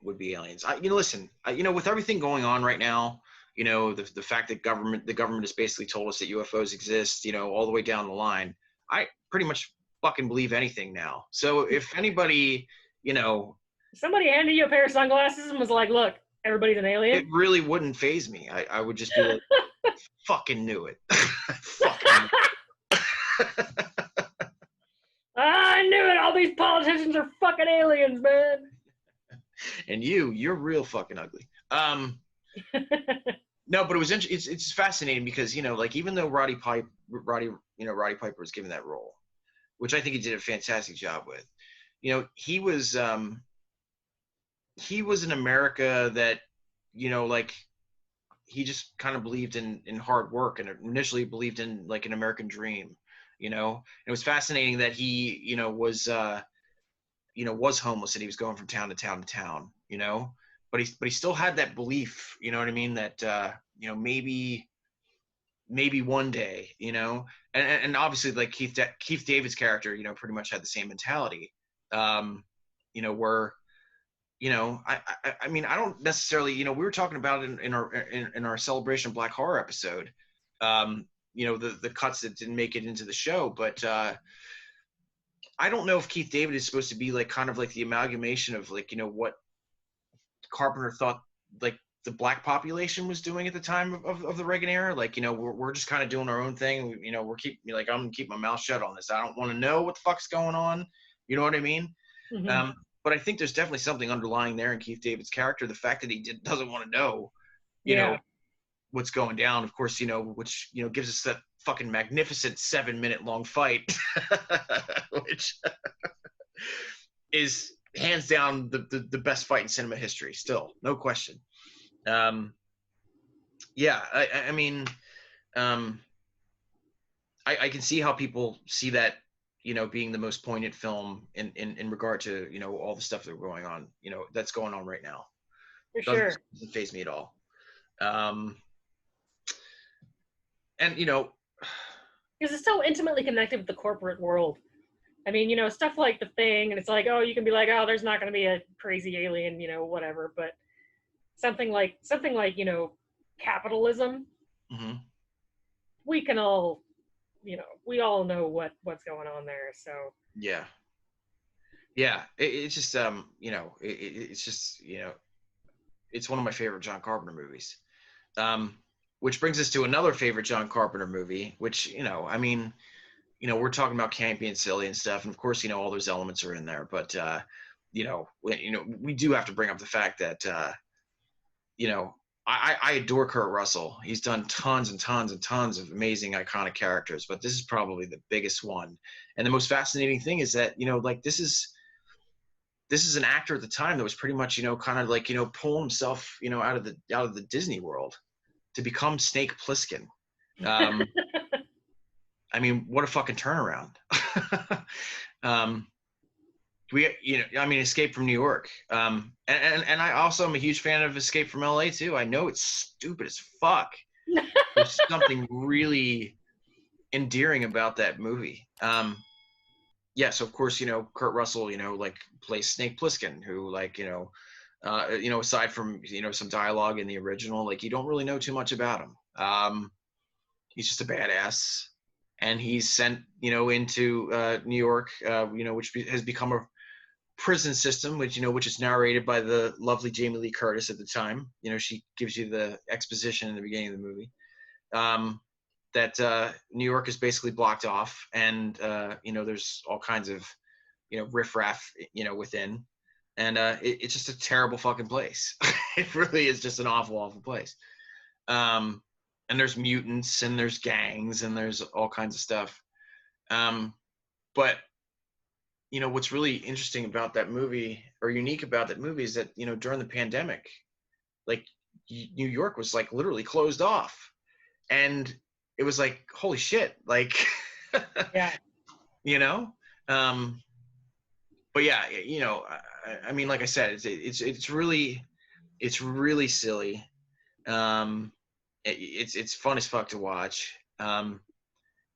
would be aliens. Listen, with everything going on right now, the fact that the government has basically told us that UFOs exist, all the way down the line, I pretty much fucking believe anything now. So if anybody, somebody handed you a pair of sunglasses and was like, look, everybody's an alien, it really wouldn't faze me. I would just be like, fucking knew it. Fucking knew it. I knew it. All these politicians are fucking aliens, man. And you're real fucking ugly. No, but it was it's fascinating because, like, even though Roddy Piper was given that role, which I think he did a fantastic job with, he was in America that, like, he just kind of believed in hard work and initially believed in, like, an American dream. It was fascinating that he, was homeless and he was going from town to town to town, but he still had that belief, you know what I mean? That, maybe one day, and obviously, like, Keith David's character, pretty much had the same mentality, where, I mean, I don't necessarily, we were talking about it in our Celebration of Black Horror episode, the cuts that didn't make it into the show, but I don't know if Keith David is supposed to be, like, kind of like the amalgamation of, like, what Carpenter thought, like, the black population was doing at the time of the Reagan era. Like, we're just kind of doing our own thing. I'm gonna keep my mouth shut on this. I don't want to know what the fuck's going on. You know what I mean? Mm-hmm. But I think there's definitely something underlying there in Keith David's character. The fact that he doesn't want to know, what's going down, of course, which, gives us that fucking magnificent 7-minute long fight, which is hands down the best fight in cinema history, still, no question. I mean, I can see how people see that, being the most poignant film in regard to, all the stuff that's going on, that's going on right now. For sure. Doesn't faze me at all. And, because it's so intimately connected with the corporate world. I mean, stuff like The Thing, and it's like, oh, you can be like, oh, there's not going to be a crazy alien, whatever, but something like capitalism, mm-hmm. we can all, we all know what's going on there. So yeah, it's just it's just it's one of my favorite John Carpenter movies, which brings us to another favorite John Carpenter movie, which, I mean, we're talking about campy and silly and stuff, and of course, all those elements are in there, but we do have to bring up the fact that I adore Kurt Russell. He's done tons and tons and tons of amazing, iconic characters, but this is probably the biggest one. And the most fascinating thing is that, like, this is an actor at the time that was pretty much, kind of like, pulling himself, out of the Disney world to become Snake Plissken. I mean, what a fucking turnaround. Escape from New York. And I also am a huge fan of Escape from LA too. I know it's stupid as fuck. There's something really endearing about that movie. So of course, Kurt Russell, like, plays Snake Plissken, who, like, aside from, some dialogue in the original, like, you don't really know too much about him. He's just a badass. And he's sent, into New York, which has become a prison system, which is narrated by the lovely Jamie Lee Curtis at the time. She gives you the exposition in the beginning of the movie. That New York is basically blocked off, and there's all kinds of riffraff within, and it's just a terrible fucking place. It really is just an awful place. And there's mutants, and there's gangs, and there's all kinds of stuff. But what's really interesting about that movie, or unique about that movie, is that during the pandemic, like, New York was, like, literally closed off, and it was like, holy shit, like, yeah, but yeah, I mean, like I said, it's really silly. It's fun as fuck to watch.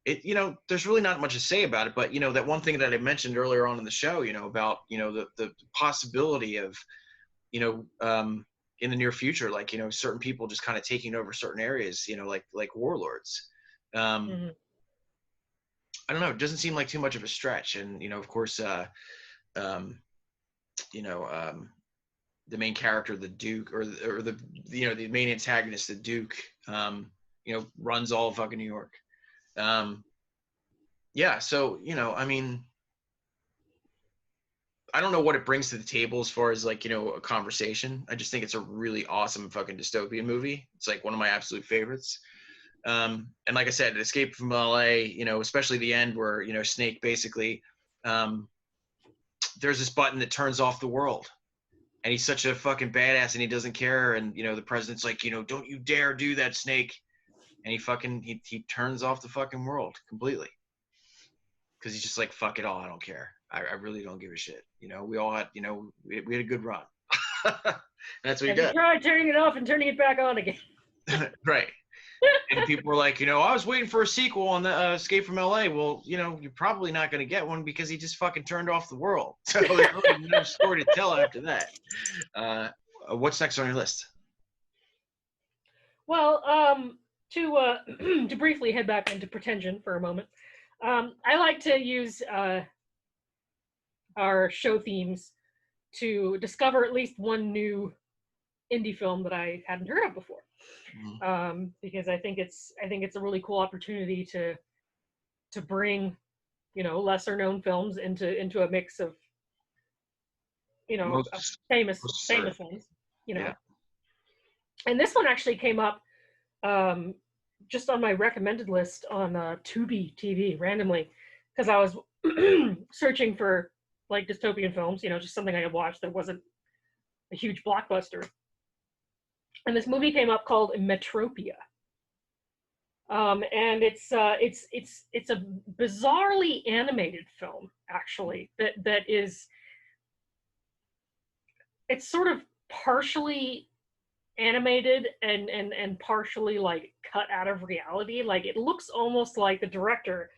it, there's really not much to say about it, but that one thing that I mentioned earlier on in the show, about the possibility of in the near future, like certain people just kind of taking over certain areas, like warlords. Mm-hmm. I don't know, it doesn't seem like too much of a stretch. And of course, the main character, the Duke, or the the main antagonist, the Duke, runs all of fucking New York. Yeah, so I mean, I don't know what it brings to the table as far as like a conversation. I just think it's a really awesome fucking dystopian movie. It's like one of my absolute favorites. And like I said, Escape from LA, especially the end where Snake basically, there's this button that turns off the world, and he's such a fucking badass and he doesn't care, and the president's like, don't you dare do that, Snake. And he turns off the fucking world completely, because he's just like, fuck it all, I don't care, I really don't give a shit. We all had we had a good run. That's what you got. Try turning it off and turning it back on again. Right. And people were like, I was waiting for a sequel on the Escape from LA. Well, you're probably not going to get one because he just fucking turned off the world. So there's really no story to tell after that. What's next on your list? Well, to briefly head back into pretension for a moment, I like to use our show themes to discover at least one new indie film that I hadn't heard of before. Because I think it's a really cool opportunity to bring lesser known films into a mix of famous ones, Yeah. And this one actually came up just on my recommended list on Tubi TV randomly, because I was searching for like dystopian films, just something I could watch that wasn't a huge blockbuster. And this movie came up called Metropia, and it's a bizarrely animated film, actually. It's sort of partially animated and partially like cut out of reality. Like it looks almost like the director,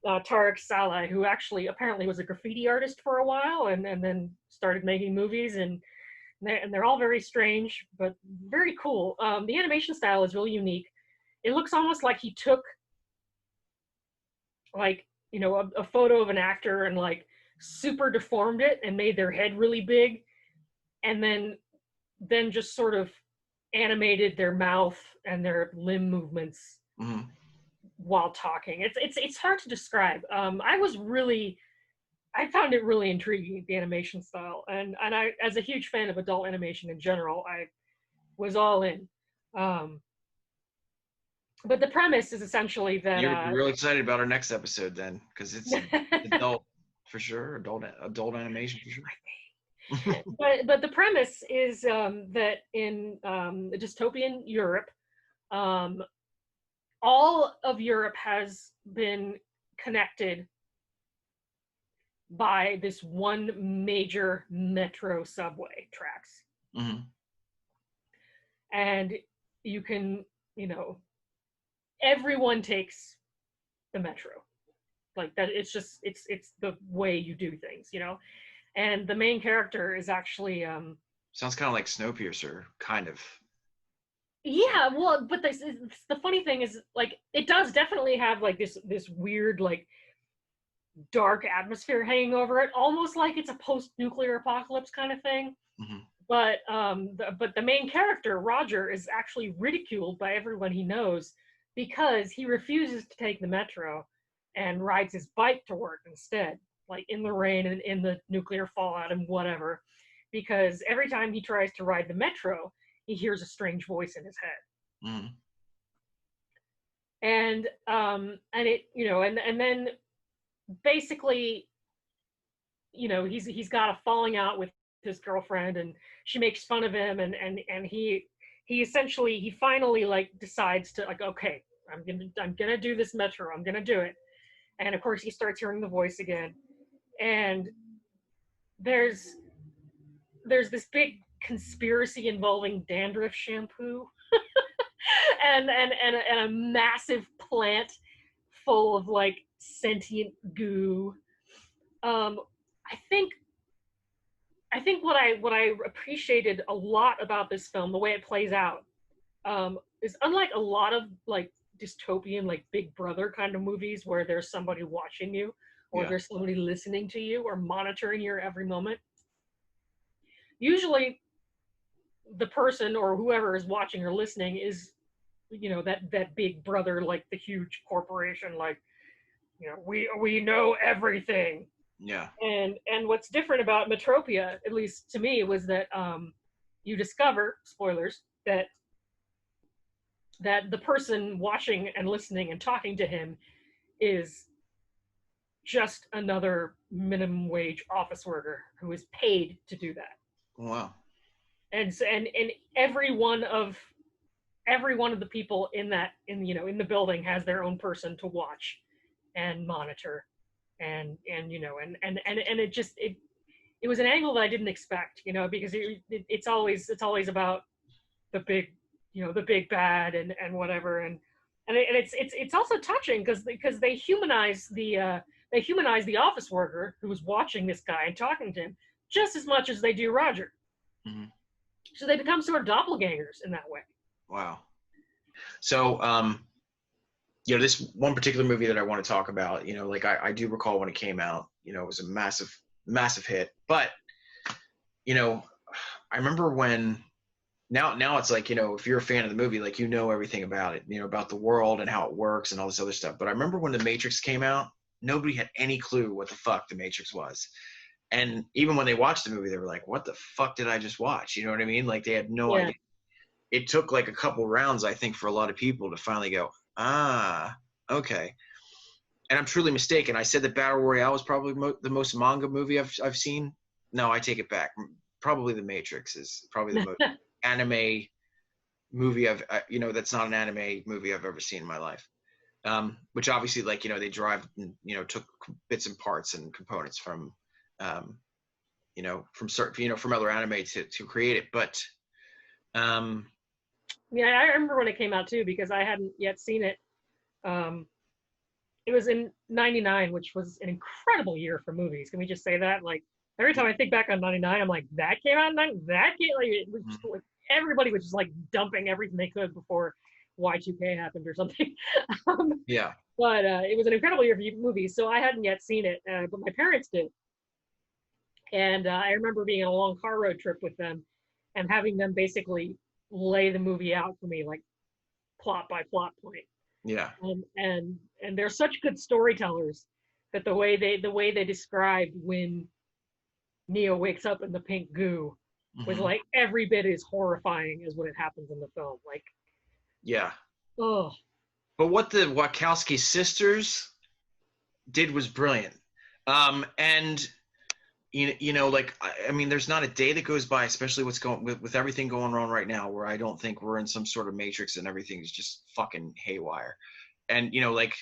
Tarek Saleh, who actually apparently was a graffiti artist for a while and then started making movies, and they're all very strange, but very cool. The animation style is really unique. It looks almost like he took, like, a photo of an actor and, like, super deformed it and made their head really big, and then just sort of animated their mouth and their limb movements while talking. It's hard to describe. I found it really intriguing, the animation style, and I, as a huge fan of adult animation in general, I was all in. But the premise is essentially that you're real excited about our next episode then, because it's adult for sure, adult animation for sure. but the premise is that in the dystopian Europe, all of Europe has been connected by this one major metro subway tracks. And you can, everyone takes the metro. Like that, it's the way you do things, And the main character is actually sounds kind of like Snowpiercer, kind of. Yeah, well, but the funny thing is, like, it does definitely have like this weird, like, dark atmosphere hanging over it, almost like it's a post-nuclear apocalypse kind of thing. But the main character, Roger, is actually ridiculed by everyone he knows because he refuses to take the metro and rides his bike to work instead, like in the rain and in the nuclear fallout and whatever, because every time he tries to ride the metro, he hears a strange voice in his head. And it, and then basically, he's got a falling out with his girlfriend, and she makes fun of him, and he finally like decides to, like, okay, I'm gonna do this metro, I'm gonna do it. And of course he starts hearing the voice again, and there's this big conspiracy involving dandruff shampoo and a massive plant full of like sentient goo. I think what I appreciated a lot about this film, the way it plays out, is unlike a lot of like dystopian, like Big Brother kind of movies where there's somebody watching you, or there's somebody listening to you or monitoring your every moment. Usually the person or whoever is watching or listening is, you know, that Big Brother, like the huge corporation, like, you know, we know everything. Yeah. And what's different about Metropia, at least to me, was that you discover, spoilers, that the person watching and listening and talking to him is just another minimum wage office worker who is paid to do that. Wow. And every one of the people in the building has their own person to watch and monitor, and it was an angle that I didn't expect, you know, because it's always about the big, you know, the big bad and whatever, and it's also touching because they humanize the office worker who was watching this guy and talking to him just as much as they do Roger. Mm-hmm. So they become sort of doppelgangers in that way. Wow. So, you know, this one particular movie that I want to talk about, you know, like I do recall when it came out, you know, it was a massive hit. But, you know, I remember when now it's like, you know, if you're a fan of the movie, like, you know everything about it, you know, about the world and how it works and all this other stuff. But I remember when The Matrix came out, nobody had any clue what the fuck The Matrix was. And even when they watched the movie, they were like, what the fuck did I just watch? You know what I mean? Like, they had no idea. It took like a couple rounds, I think, for a lot of people to finally go, okay. And I'm truly mistaken. I said that Battle Royale was probably the most manga movie I've seen. No, I take it back. Probably The Matrix is probably the most anime movie you know, that's not an anime movie I've ever seen in my life. Which obviously, like, you know, they derived, you know, took bits and parts and components from, you know, from certain, you know, from other anime to create it. But, yeah, I remember when it came out too, because I hadn't yet seen it. It was in '99, which was an incredible year for movies. Can we just say that? Like, every time I think back on '99, I'm like, that came out in '99? That came, like, it was just, like, everybody was just like dumping everything they could before Y2K happened or something. Yeah. But it was an incredible year for movies, so I hadn't yet seen it, but my parents did. And I remember being on a long car road trip with them and having them basically lay the movie out for me, like plot by plot point. Yeah. And they're such good storytellers that the way they described when Neo wakes up in the pink goo was like every bit as horrifying as when it happens in the film. Like, yeah. Oh. But what the Wachowski sisters did was brilliant. And you know, like, I mean, there's not a day that goes by, especially what's going with everything going on right now, where I don't think we're in some sort of matrix and everything is just fucking haywire. And, you know, like,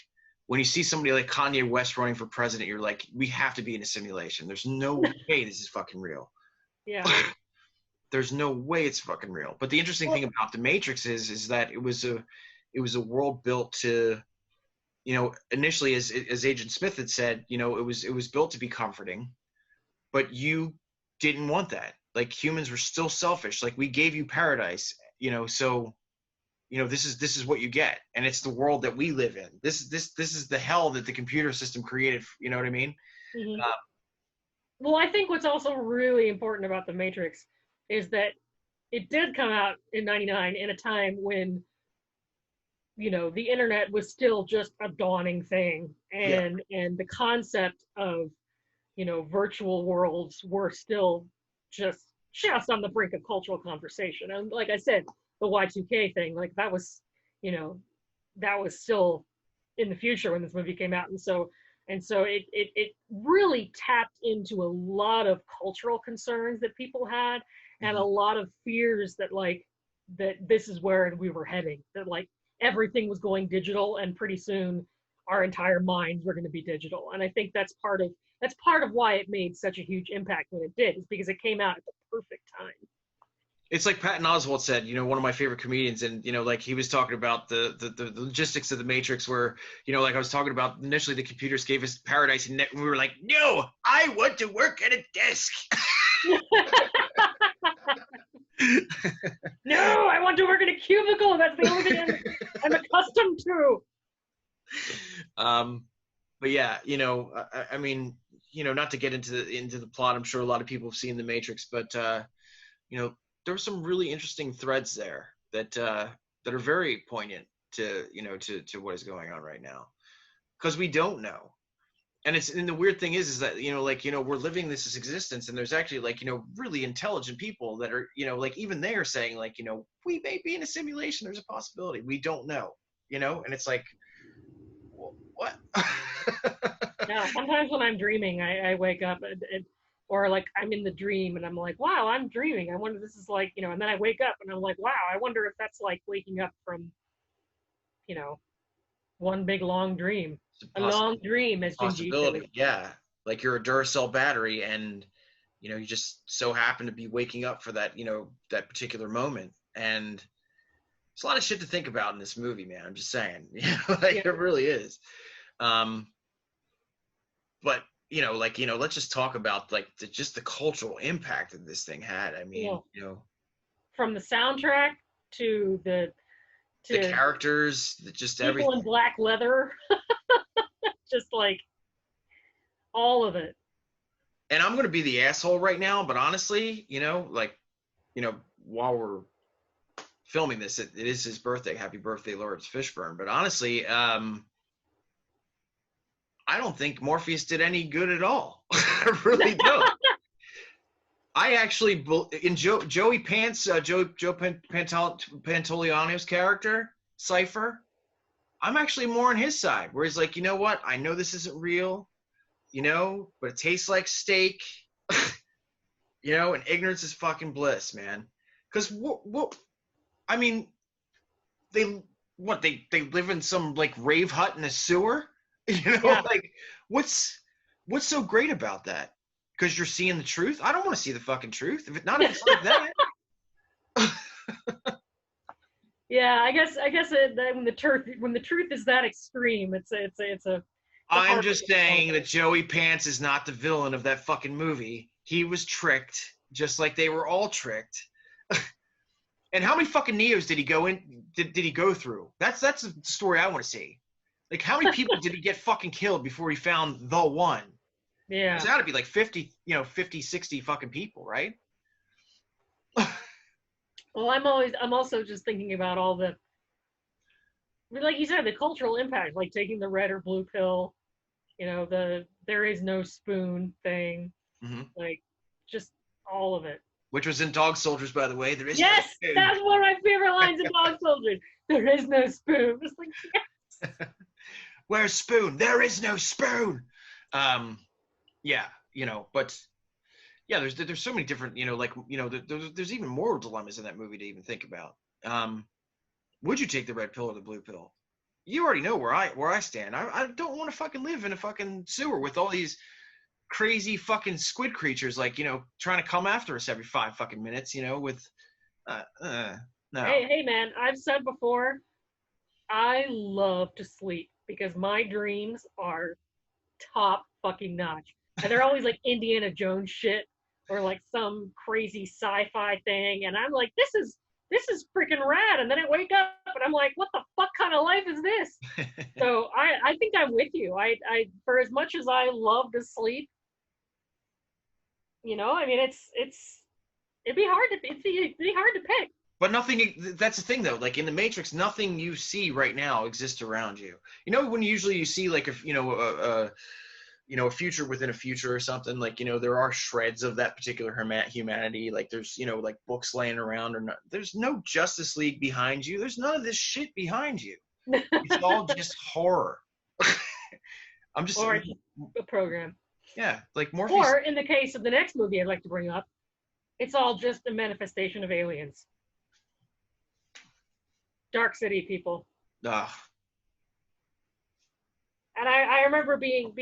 when you see somebody like Kanye West running for president, you're like, we have to be in a simulation. There's no way this is fucking real. Yeah. There's no way it's fucking real. But the interesting thing about the Matrix is that it was a world built to, you know, initially, as Agent Smith had said, you know, it was built to be comforting. But you didn't want that. Like, humans were still selfish. Like, we gave you paradise, you know, so, you know, this is what you get. And it's the world that we live in. This is the hell that the computer system created, you know what I mean? Mm-hmm. Well, I think what's also really important about The Matrix is that it did come out in '99 in a time when, you know, the internet was still just a dawning thing. And the concept of, you know, virtual worlds were still just on the brink of cultural conversation. And like I said, the Y2K thing, like, that was, you know, that was still in the future when this movie came out. And so it really tapped into a lot of cultural concerns that people had, and a lot of fears that, like, that this is where we were heading, that, like, everything was going digital and pretty soon our entire minds were going to be digital. And I think that's part of why it made such a huge impact when it did, is because it came out at the perfect time. It's like Patton Oswalt said, you know, one of my favorite comedians, and you know, like he was talking about the logistics of the Matrix, where you know, like I was talking about initially, the computers gave us paradise, and we were like, no, I want to work at a desk. No, I want to work in a cubicle. That's the only thing I'm accustomed to. But yeah, you know, I mean, you know, not to get into the plot, I'm sure a lot of people have seen The Matrix, but you know, there were some really interesting threads there that that are very poignant to, you know, to what is going on right now, because we don't know. And the weird thing is that, you know, like, you know, we're living this existence, and there's actually, like, you know, really intelligent people that are, you know, like, even they are saying, like, you know, we may be in a simulation, there's a possibility, we don't know, you know. And it's like, what? Yeah, sometimes when I'm dreaming, I wake up or like I'm in the dream and I'm like, wow, I'm dreaming. I wonder if this is like, you know, and then I wake up and I'm like, wow, I wonder if that's like waking up from, you know, one big long dream. A long dream, as Jinji said. Yeah, like you're a Duracell battery, and you know, you just so happen to be waking up for that, you know, that particular moment. And there's a lot of shit to think about in this movie, man. I'm just saying, you know, like, yeah. It really is. But you know, like, you know, let's just talk about like just the cultural impact that this thing had. I mean, yeah. You know, from the soundtrack to the characters, just people everything in black leather, just like all of it. And I'm gonna be the asshole right now, but honestly, you know, like, you know, while we're filming this, it is his birthday. Happy birthday, Lawrence Fishburne. But honestly, I don't think Morpheus did any good at all. I really don't. I actually, in Joey Pantoliano's character, Cypher, I'm actually more on his side, where he's like, you know what? I know this isn't real, you know, but it tastes like steak, you know, and ignorance is fucking bliss, man. Because what? I mean, they live in some like rave hut in a sewer, you know? Yeah. Like, what's so great about that? Because you're seeing the truth. I don't want to see the fucking truth. If it's like that. Yeah, I guess when the truth is that extreme, it's a. I'm just saying that Joey Pants is not the villain of that fucking movie. He was tricked, just like they were all tricked. And how many fucking Neos did he go in? Did he go through? That's the story I want to see. Like, how many people did he get fucking killed before he found the one? Yeah. There's got to be like 50, 60 fucking people, right? Well, I'm also just thinking about all the, like you said, the cultural impact, like taking the red or blue pill, you know, the there is no spoon thing, like just all of it. Which was in Dog Soldiers, by the way. There is yes, no spoon. That's one of my favorite lines in Dog Soldiers. There is no spoon. It's like, yes. Where's spoon? There is no spoon. Yeah, you know, but yeah, there's so many different, you know, like, you know, there's even more dilemmas in that movie to even think about. Would you take the red pill or the blue pill? You already know where I stand. I don't want to fucking live in a fucking sewer with all these crazy fucking squid creatures, like, you know, trying to come after us every 5 fucking minutes, you know, with no. Hey man, I've said before, I love to sleep because my dreams are top fucking notch. And they're always like Indiana Jones shit or like some crazy sci-fi thing. And I'm like, this is freaking rad. And then I wake up and I'm like, what the fuck kind of life is this? So I think I'm with you. I for as much as I love to sleep, you know, I mean, it'd be hard to pick. But nothing, that's the thing though, like in the Matrix, nothing you see right now exists around you. You know, when usually you see like a future within a future or something, like, you know, there are shreds of that particular humanity, like there's, you know, like books laying around, or not. There's no Justice League behind you. There's none of this shit behind you. It's all just horror. Or a program. Yeah, like Morpheus. Or in the case of the next movie I'd like to bring up, it's all just a manifestation of aliens. Dark City people. Ugh. And I remember being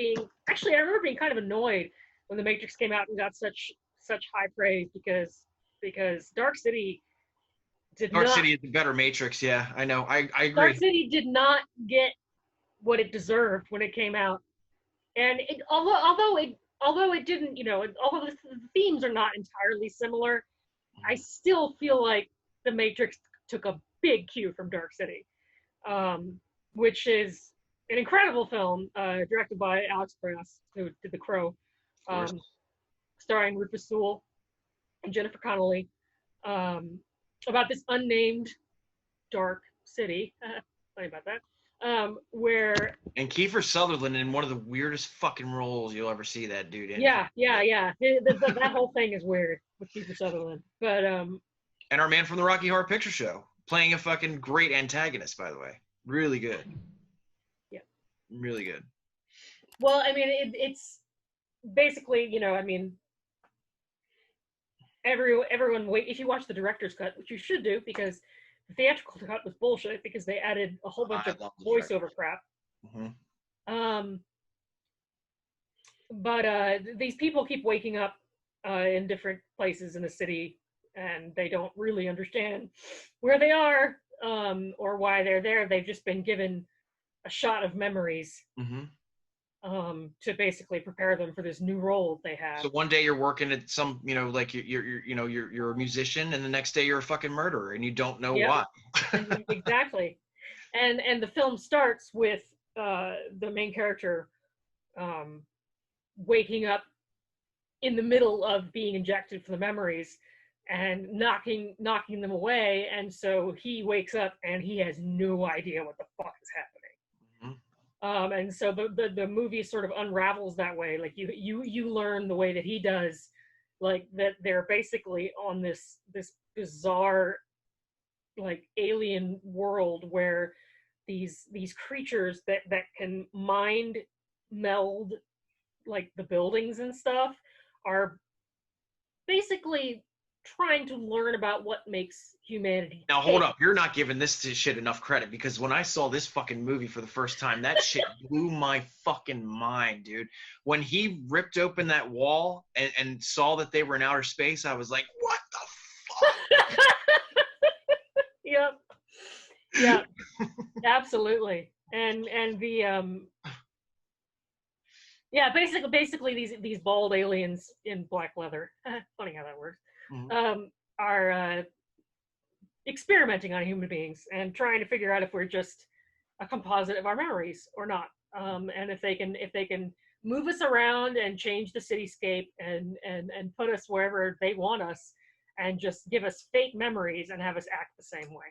kind of annoyed when The Matrix came out and got such high praise, because because Dark City Dark City is a better Matrix. Yeah, I know. I agree. Dark City did not get what it deserved when it came out, and although it didn't, although the themes are not entirely similar, I still feel like the Matrix took a big cue from Dark City, which is an incredible film directed by Alex Proyas, who did The Crow, starring Rufus Sewell and Jennifer Connelly, about this unnamed dark city. Sorry about that. Where and Kiefer Sutherland in one of the weirdest fucking roles you'll ever see that dude in. Yeah. That whole thing is weird with Kiefer Sutherland, but and our man from the Rocky Horror Picture Show playing a fucking great antagonist, by the way. Really good. Yeah. Really good. Well, I mean, it's basically, everyone wait. If you watch the director's cut, which you should do, because the theatrical cut was bullshit because they added a whole bunch of voiceover crap. Mm-hmm. But these people keep waking up in different places in the city, and they don't really understand where they are or why they're there. They've just been given a shot of memories. Mm-hmm. To basically prepare them for this new role they have. So one day you're working at some, like you're a musician, and the next day you're a fucking murderer, and you don't know why. Exactly, and the film starts with the main character waking up in the middle of being injected for the memories and knocking them away, and so he wakes up and he has no idea what the fuck is happening. And so the movie sort of unravels that way. Like you learn the way that he does, like that they're basically on this bizarre, like alien world where these creatures that can mind meld like the buildings and stuff are basically trying to learn about what makes humanity. Now hold up, you're not giving this shit enough credit, because when I saw this fucking movie for the first time, that shit blew my fucking mind, dude. When he ripped open that wall and saw that they were in outer space, I was like, what the fuck? Yep, absolutely. And the basically these bald aliens in black leather, funny how that works, are experimenting on human beings and trying to figure out if we're just a composite of our memories or not, and if they can move us around and change the cityscape and put us wherever they want us and just give us fake memories and have us act the same way.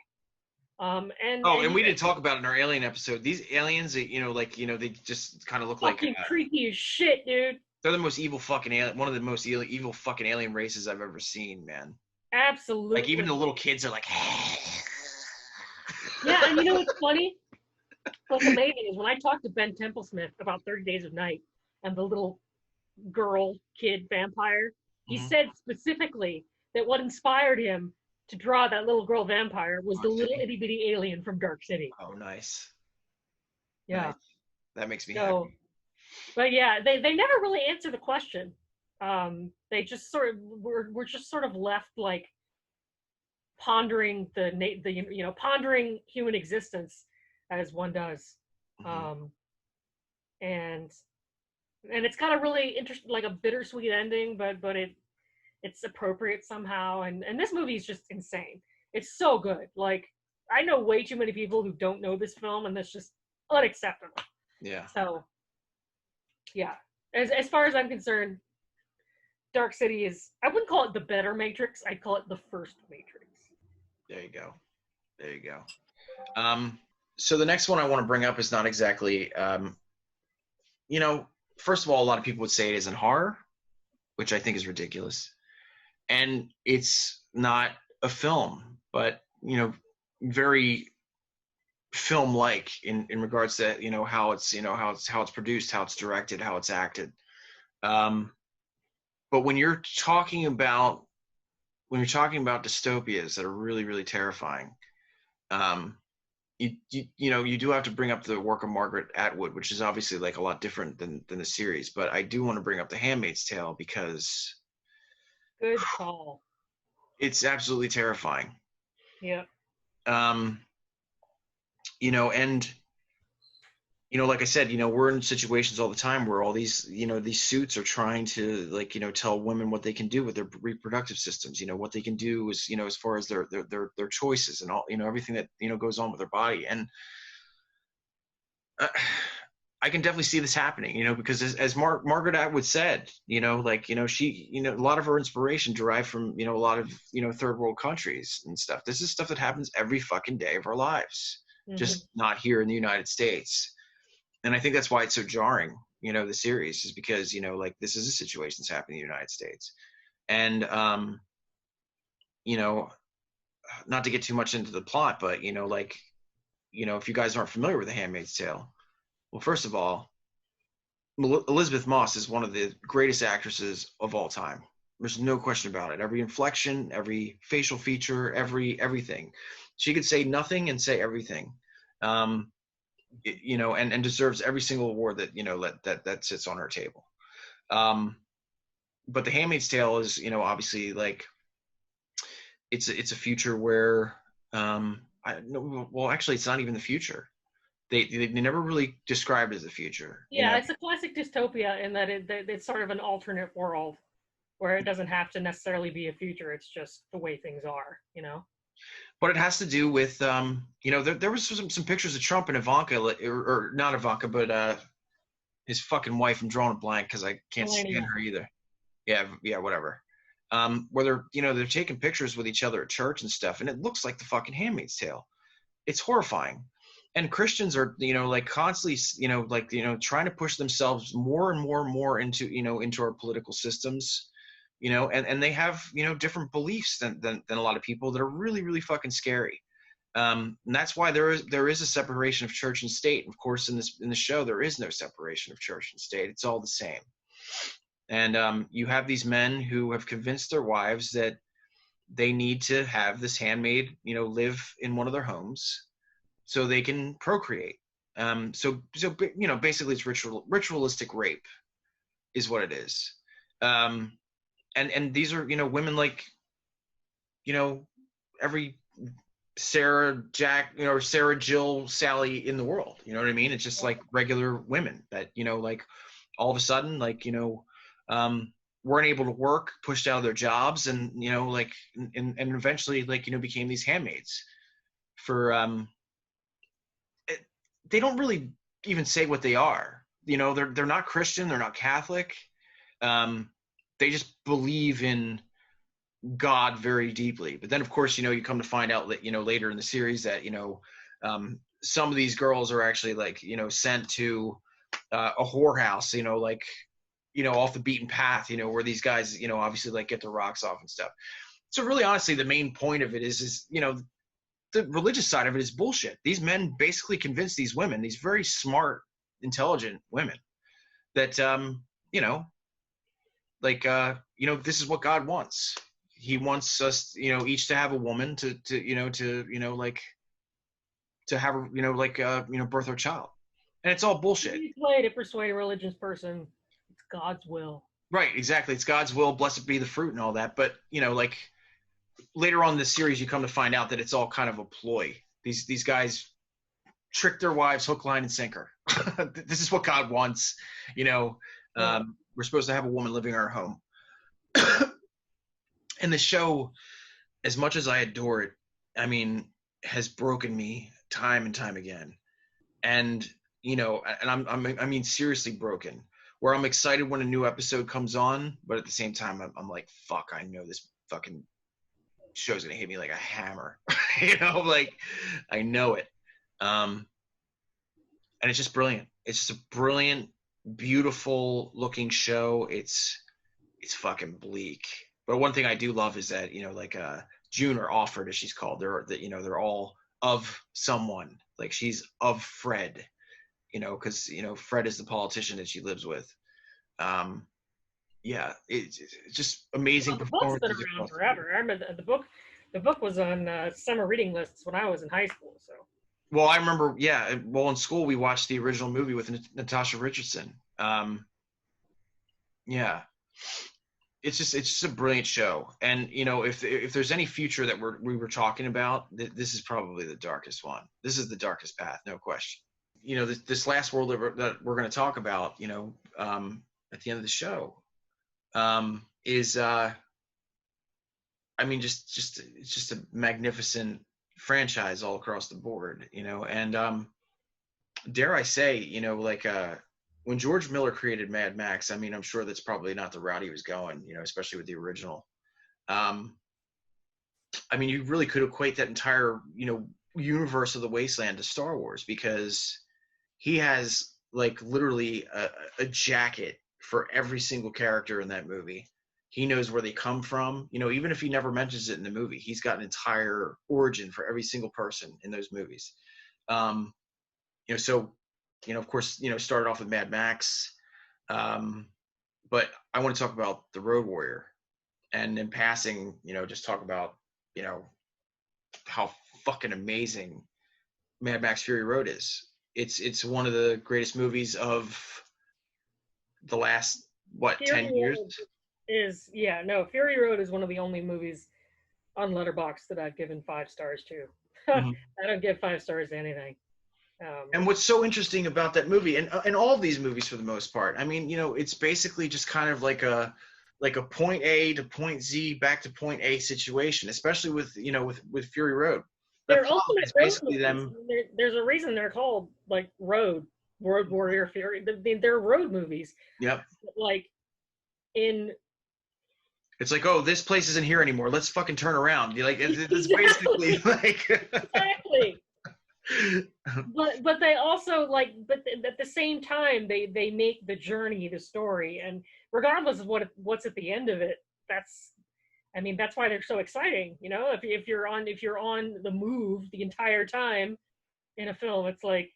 And we didn't talk about it in our alien episode. These aliens, they just kind of look like creepy as shit, dude. They're the most evil fucking alien, one of the most evil fucking alien races I've ever seen, man. Absolutely. Like even the little kids are like. Yeah, and you know what's funny? What's amazing is when I talked to Ben Templesmith about 30 Days of Night and the little girl kid vampire, he said specifically that what inspired him to draw that little girl vampire was the little itty bitty alien from Dark City. Oh, nice. Yeah. Nice. That makes me happy. But yeah, they never really answer the question. They just sort of we're just sort of left like pondering pondering human existence as one does, and it's got a really interesting, like a bittersweet ending, but it's appropriate somehow, and this movie is just insane. It's so good. Like I know way too many people who don't know this film, and that's just unacceptable. Yeah. So. Yeah, as far as I'm concerned, Dark City is, I wouldn't call it the better Matrix, I'd call it the first Matrix. There you go. So the next one I want to bring up is not exactly, first of all, a lot of people would say it isn't horror, which I think is ridiculous. And it's not a film, but, very film-like in regards to how it's produced, how it's directed, how it's acted. But when you're talking about dystopias that are really, really terrifying, you do have to bring up the work of Margaret Atwood, which is obviously like a lot different than the series. But I do want to bring up The Handmaid's Tale because good call. It's absolutely terrifying. Yeah. You know, and you know, like I said, you know, we're in situations all the time where all these, you know, these suits are trying to, like, you know, tell women what they can do with their reproductive systems, you know, what they can do is, you know, as far as their choices and all, you know, everything that, you know, goes on with their body. And I can definitely see this happening, you know, because as Margaret Atwood said, you know, like, you know, she, you know, a lot of her inspiration derived from, you know, a lot of, you know, third world countries and stuff. This is stuff that happens every fucking day of our lives, just not here in the United States. And I think that's why it's so jarring, you know, the series is because, you know, like this is a situation that's happening in the United States. And, you know, not to get too much into the plot, but, you know, like, you know, if you guys aren't familiar with The Handmaid's Tale, well, first of all, Elizabeth Moss is one of the greatest actresses of all time. There's no question about it. Every inflection, every facial feature, everything. She could say nothing and say everything. You know, and deserves every single award that, you know, that sits on her table. But The Handmaid's Tale is, you know, obviously like it's a future where well, actually, it's not even the future. They never really described it as the future. Yeah, You know? it's a classic dystopia in that it's sort of an alternate world where it doesn't have to necessarily be a future. It's just the way things are, you know? But it has to do with, you know, there was some pictures of Trump and Ivanka, or not Ivanka, but his fucking wife. I'm drawing a blank because I can't stand her either. Yeah, whatever. Where they're, you know, they're taking pictures with each other at church and stuff, and it looks like the fucking Handmaid's Tale. It's horrifying. And Christians are, you know, like constantly, you know, like, you know, trying to push themselves more and more and more into, you know, into our political systems, you know, and they have, you know, different beliefs than a lot of people that are really, really fucking scary. And that's why there is a separation of church and state. Of course, in the show, there is no separation of church and state. It's all the same. And you have these men who have convinced their wives that they need to have this handmaid, you know, live in one of their homes so they can procreate. So you know, basically, it's ritualistic rape, is what it is. And these are, you know, women like, you know, every Sarah, Jack, you know, or Sarah, Jill, Sally in the world. You know what I mean? It's just like regular women that, you know, like all of a sudden, like, you know, weren't able to work, pushed out of their jobs, and, you know, like, and eventually, like, you know, became these handmaids for, they don't really even say what they are. You know, they're not Christian, they're not Catholic. They just believe in God very deeply. But then, of course, you know, you come to find out that, you know, later in the series that, you know, some of these girls are actually, like, you know, sent to a whorehouse, you know, like, you know, off the beaten path, you know, where these guys, you know, obviously, like, get their rocks off and stuff. So really, honestly, the main point of it is, you know, the religious side of it is bullshit. These men basically convince these women, these very smart, intelligent women, that, you know, like, you know, this is what God wants. He wants us, you know, each to have a woman to like, to have, you know, like, you know, birth our child. And it's all bullshit. Easy way to persuade a religious person. It's God's will. Right, exactly. It's God's will, blessed be the fruit and all that. But, you know, like, later on in the series, you come to find out that it's all kind of a ploy. These guys trick their wives hook, line, and sinker. This is what God wants. You know, we're supposed to have a woman living in our home. And the show, as much as I adore it, I mean, has broken me time and time again. And, you know, and I mean, seriously broken, where I'm excited when a new episode comes on, but at the same time, I'm like, fuck, I know this fucking show's gonna hit me like a hammer. You know, like, I know it. And it's just brilliant. It's just a brilliant, beautiful looking show. It's fucking bleak. But one thing I do love is that, you know, like, June, or Offred as she's called, they're all of someone. Like, she's of Fred, you know, because, you know, Fred is the politician that she lives with. Yeah, it's just amazing. Well, the book's been around forever. I remember the book was on summer reading lists when I was in high school. So. Well, I remember, yeah. Well, in school we watched the original movie with Natasha Richardson. Yeah, it's just a brilliant show. And you know, if there's any future that we were talking about, this is probably the darkest one. This is the darkest path, no question. You know, this last world that we're going to talk about, you know, at the end of the show, is I mean, it's just a magnificent franchise all across the board, you know. And dare I say, you know, like when George Miller created Mad Max, I mean, I'm sure that's probably not the route he was going, you know, especially with the original. I mean, you really could equate that entire, you know, universe of the Wasteland to Star Wars, because he has like literally a jacket for every single character in that movie. He knows where they come from. You know, even if he never mentions it in the movie, he's got an entire origin for every single person in those movies. You know, so, you know, of course, you know, started off with Mad Max. But I want to talk about The Road Warrior. And in passing, you know, just talk about, you know, how fucking amazing Mad Max Fury Road is. It's one of the greatest movies of the last, what, Fury 10 years? Fury Road is one of the only movies on Letterboxd that I've given 5 stars to. Mm-hmm. I don't give 5 stars to anything. And what's so interesting about that movie, and all of these movies for the most part, I mean, you know, it's basically just kind of like a point A to point Z back to point A situation, especially with, you know, with Fury Road. They're ultimate basically them. There's a reason they're called like Road Warrior Fury. They're road movies. Yep. Like it's like, oh, this place isn't here anymore. Let's fucking turn around. Like it's basically like exactly. But they also but at the same time they make the journey the story, and regardless of what's at the end of it, that's why they're so exciting. You know, if you're on the move the entire time in a film, it's like.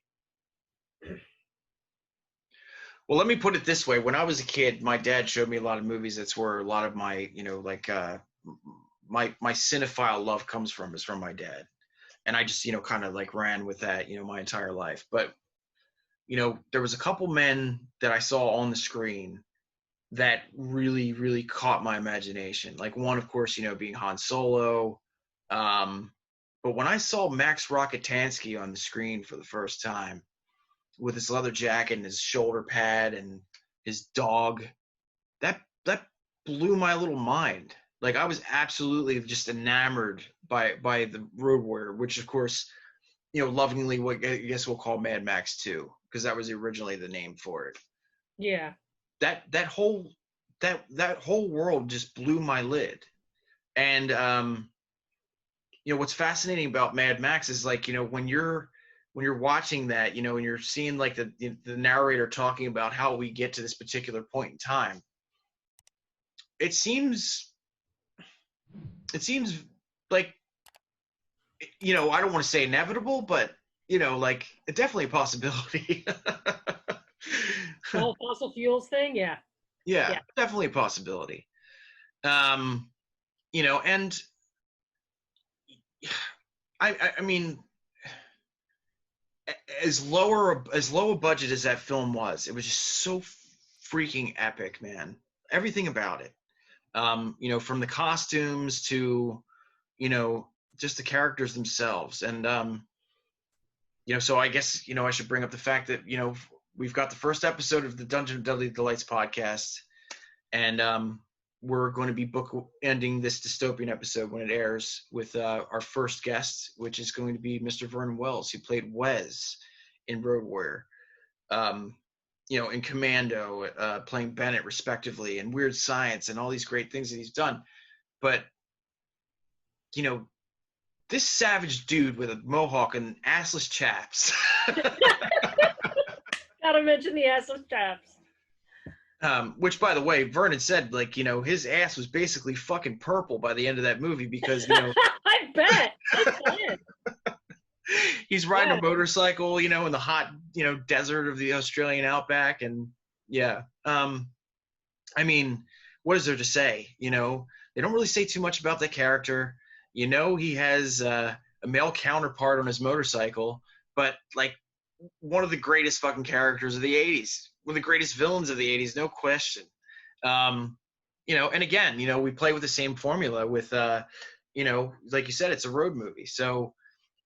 Well, let me put it this way. When I was a kid, my dad showed me a lot of movies. That's where a lot of my, you know, like my cinephile love comes from, is from my dad. And I just, you know, kind of like ran with that, you know, my entire life. But, you know, there was a couple men that I saw on the screen that really, really caught my imagination. Like one, of course, you know, being Han Solo. But when I saw Max Rockatansky on the screen for the first time, with his leather jacket and his shoulder pad and his dog, that blew my little mind. Like I was absolutely just enamored by the Road Warrior, which of course, you know, lovingly what I guess we'll call Mad Max 2, because that was originally the name for it. Yeah. That whole world just blew my lid. And you know, what's fascinating about Mad Max is, like, you know, when you're watching that, you know, and you're seeing like the narrator talking about how we get to this particular point in time, it seems like, you know, I don't want to say inevitable, but, you know, like definitely a possibility. All fossil fuels thing, yeah, definitely a possibility. You know, and I mean, as low a budget as that film was, it was just so freaking epic, man. Everything about it. You know, from the costumes to, you know, just the characters themselves. And, you know, so I guess, you know, I should bring up the fact that, you know, we've got the first episode of the Dungeon of Deadly Delights podcast, and we're going to be book-ending this dystopian episode when it airs with our first guest, which is going to be Mr. Vernon Wells, who played Wes in Road Warrior, you know, in Commando, playing Bennett respectively, and Weird Science, and all these great things that he's done. But, you know, this savage dude with a mohawk and assless chaps. Gotta mention the assless chaps. Which, by the way, Vernon said, like, you know, his ass was basically fucking purple by the end of that movie because, you know. I bet. He's riding a motorcycle, you know, in the hot, you know, desert of the Australian outback. And, yeah. I mean, what is there to say? You know, they don't really say too much about the character. You know, he has a male counterpart on his motorcycle, but, like, one of the greatest fucking characters of the 80s. One of the greatest villains of the 80s, no question. You you know, and again, you know, we play with the same formula with, you know, like you said, it's a road movie. So,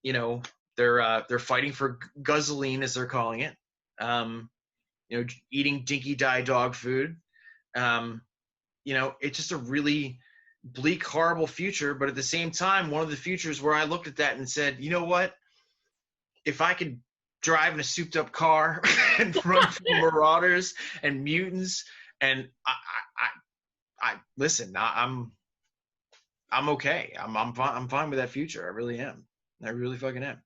you know, they're fighting for guzzling, as they're calling it. You know, eating dinky die dog food. You know, it's just a really bleak, horrible future. But at the same time, one of the futures where I looked at that and said, you know what? If I could drive in a souped up car and run from marauders and mutants, and I listen, I'm okay. I'm fine with that future. I really am. I really fucking am.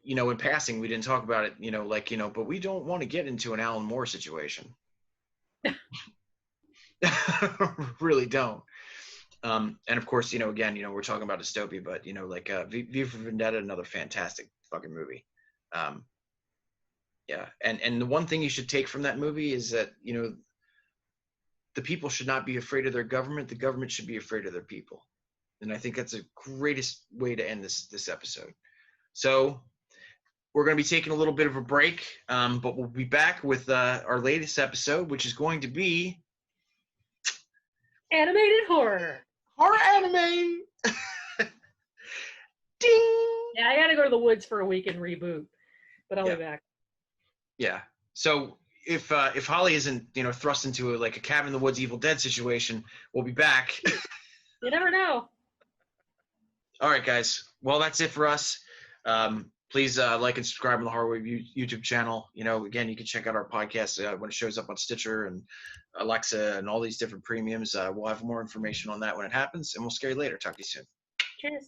You know, in passing, we didn't talk about it, you know, like, you know, but we don't want to get into an Alan Moore situation. Really don't. And of course, you know, again, you know, we're talking about dystopia, but, you know, like V for Vendetta, another fantastic fucking movie. Yeah. And the one thing you should take from that movie is that, you know, the people should not be afraid of their government. The government should be afraid of their people. And I think that's the greatest way to end this episode. So we're going to be taking a little bit of a break, but we'll be back with our latest episode, which is going to be animated horror. Horror anime. Ding. Yeah, I got to go to the woods for a week and reboot, but I'll be back. Yeah. So if Holly isn't, you know, thrust into a cabin in the woods Evil Dead situation, we'll be back. You never know. All right, guys. Well, that's it for us. Please like and subscribe on the Horror Wave YouTube channel. You know, again, you can check out our podcast when it shows up on Stitcher and Alexa and all these different premiums. We'll have more information on that when it happens, and we'll scare you later. Talk to you soon. Cheers.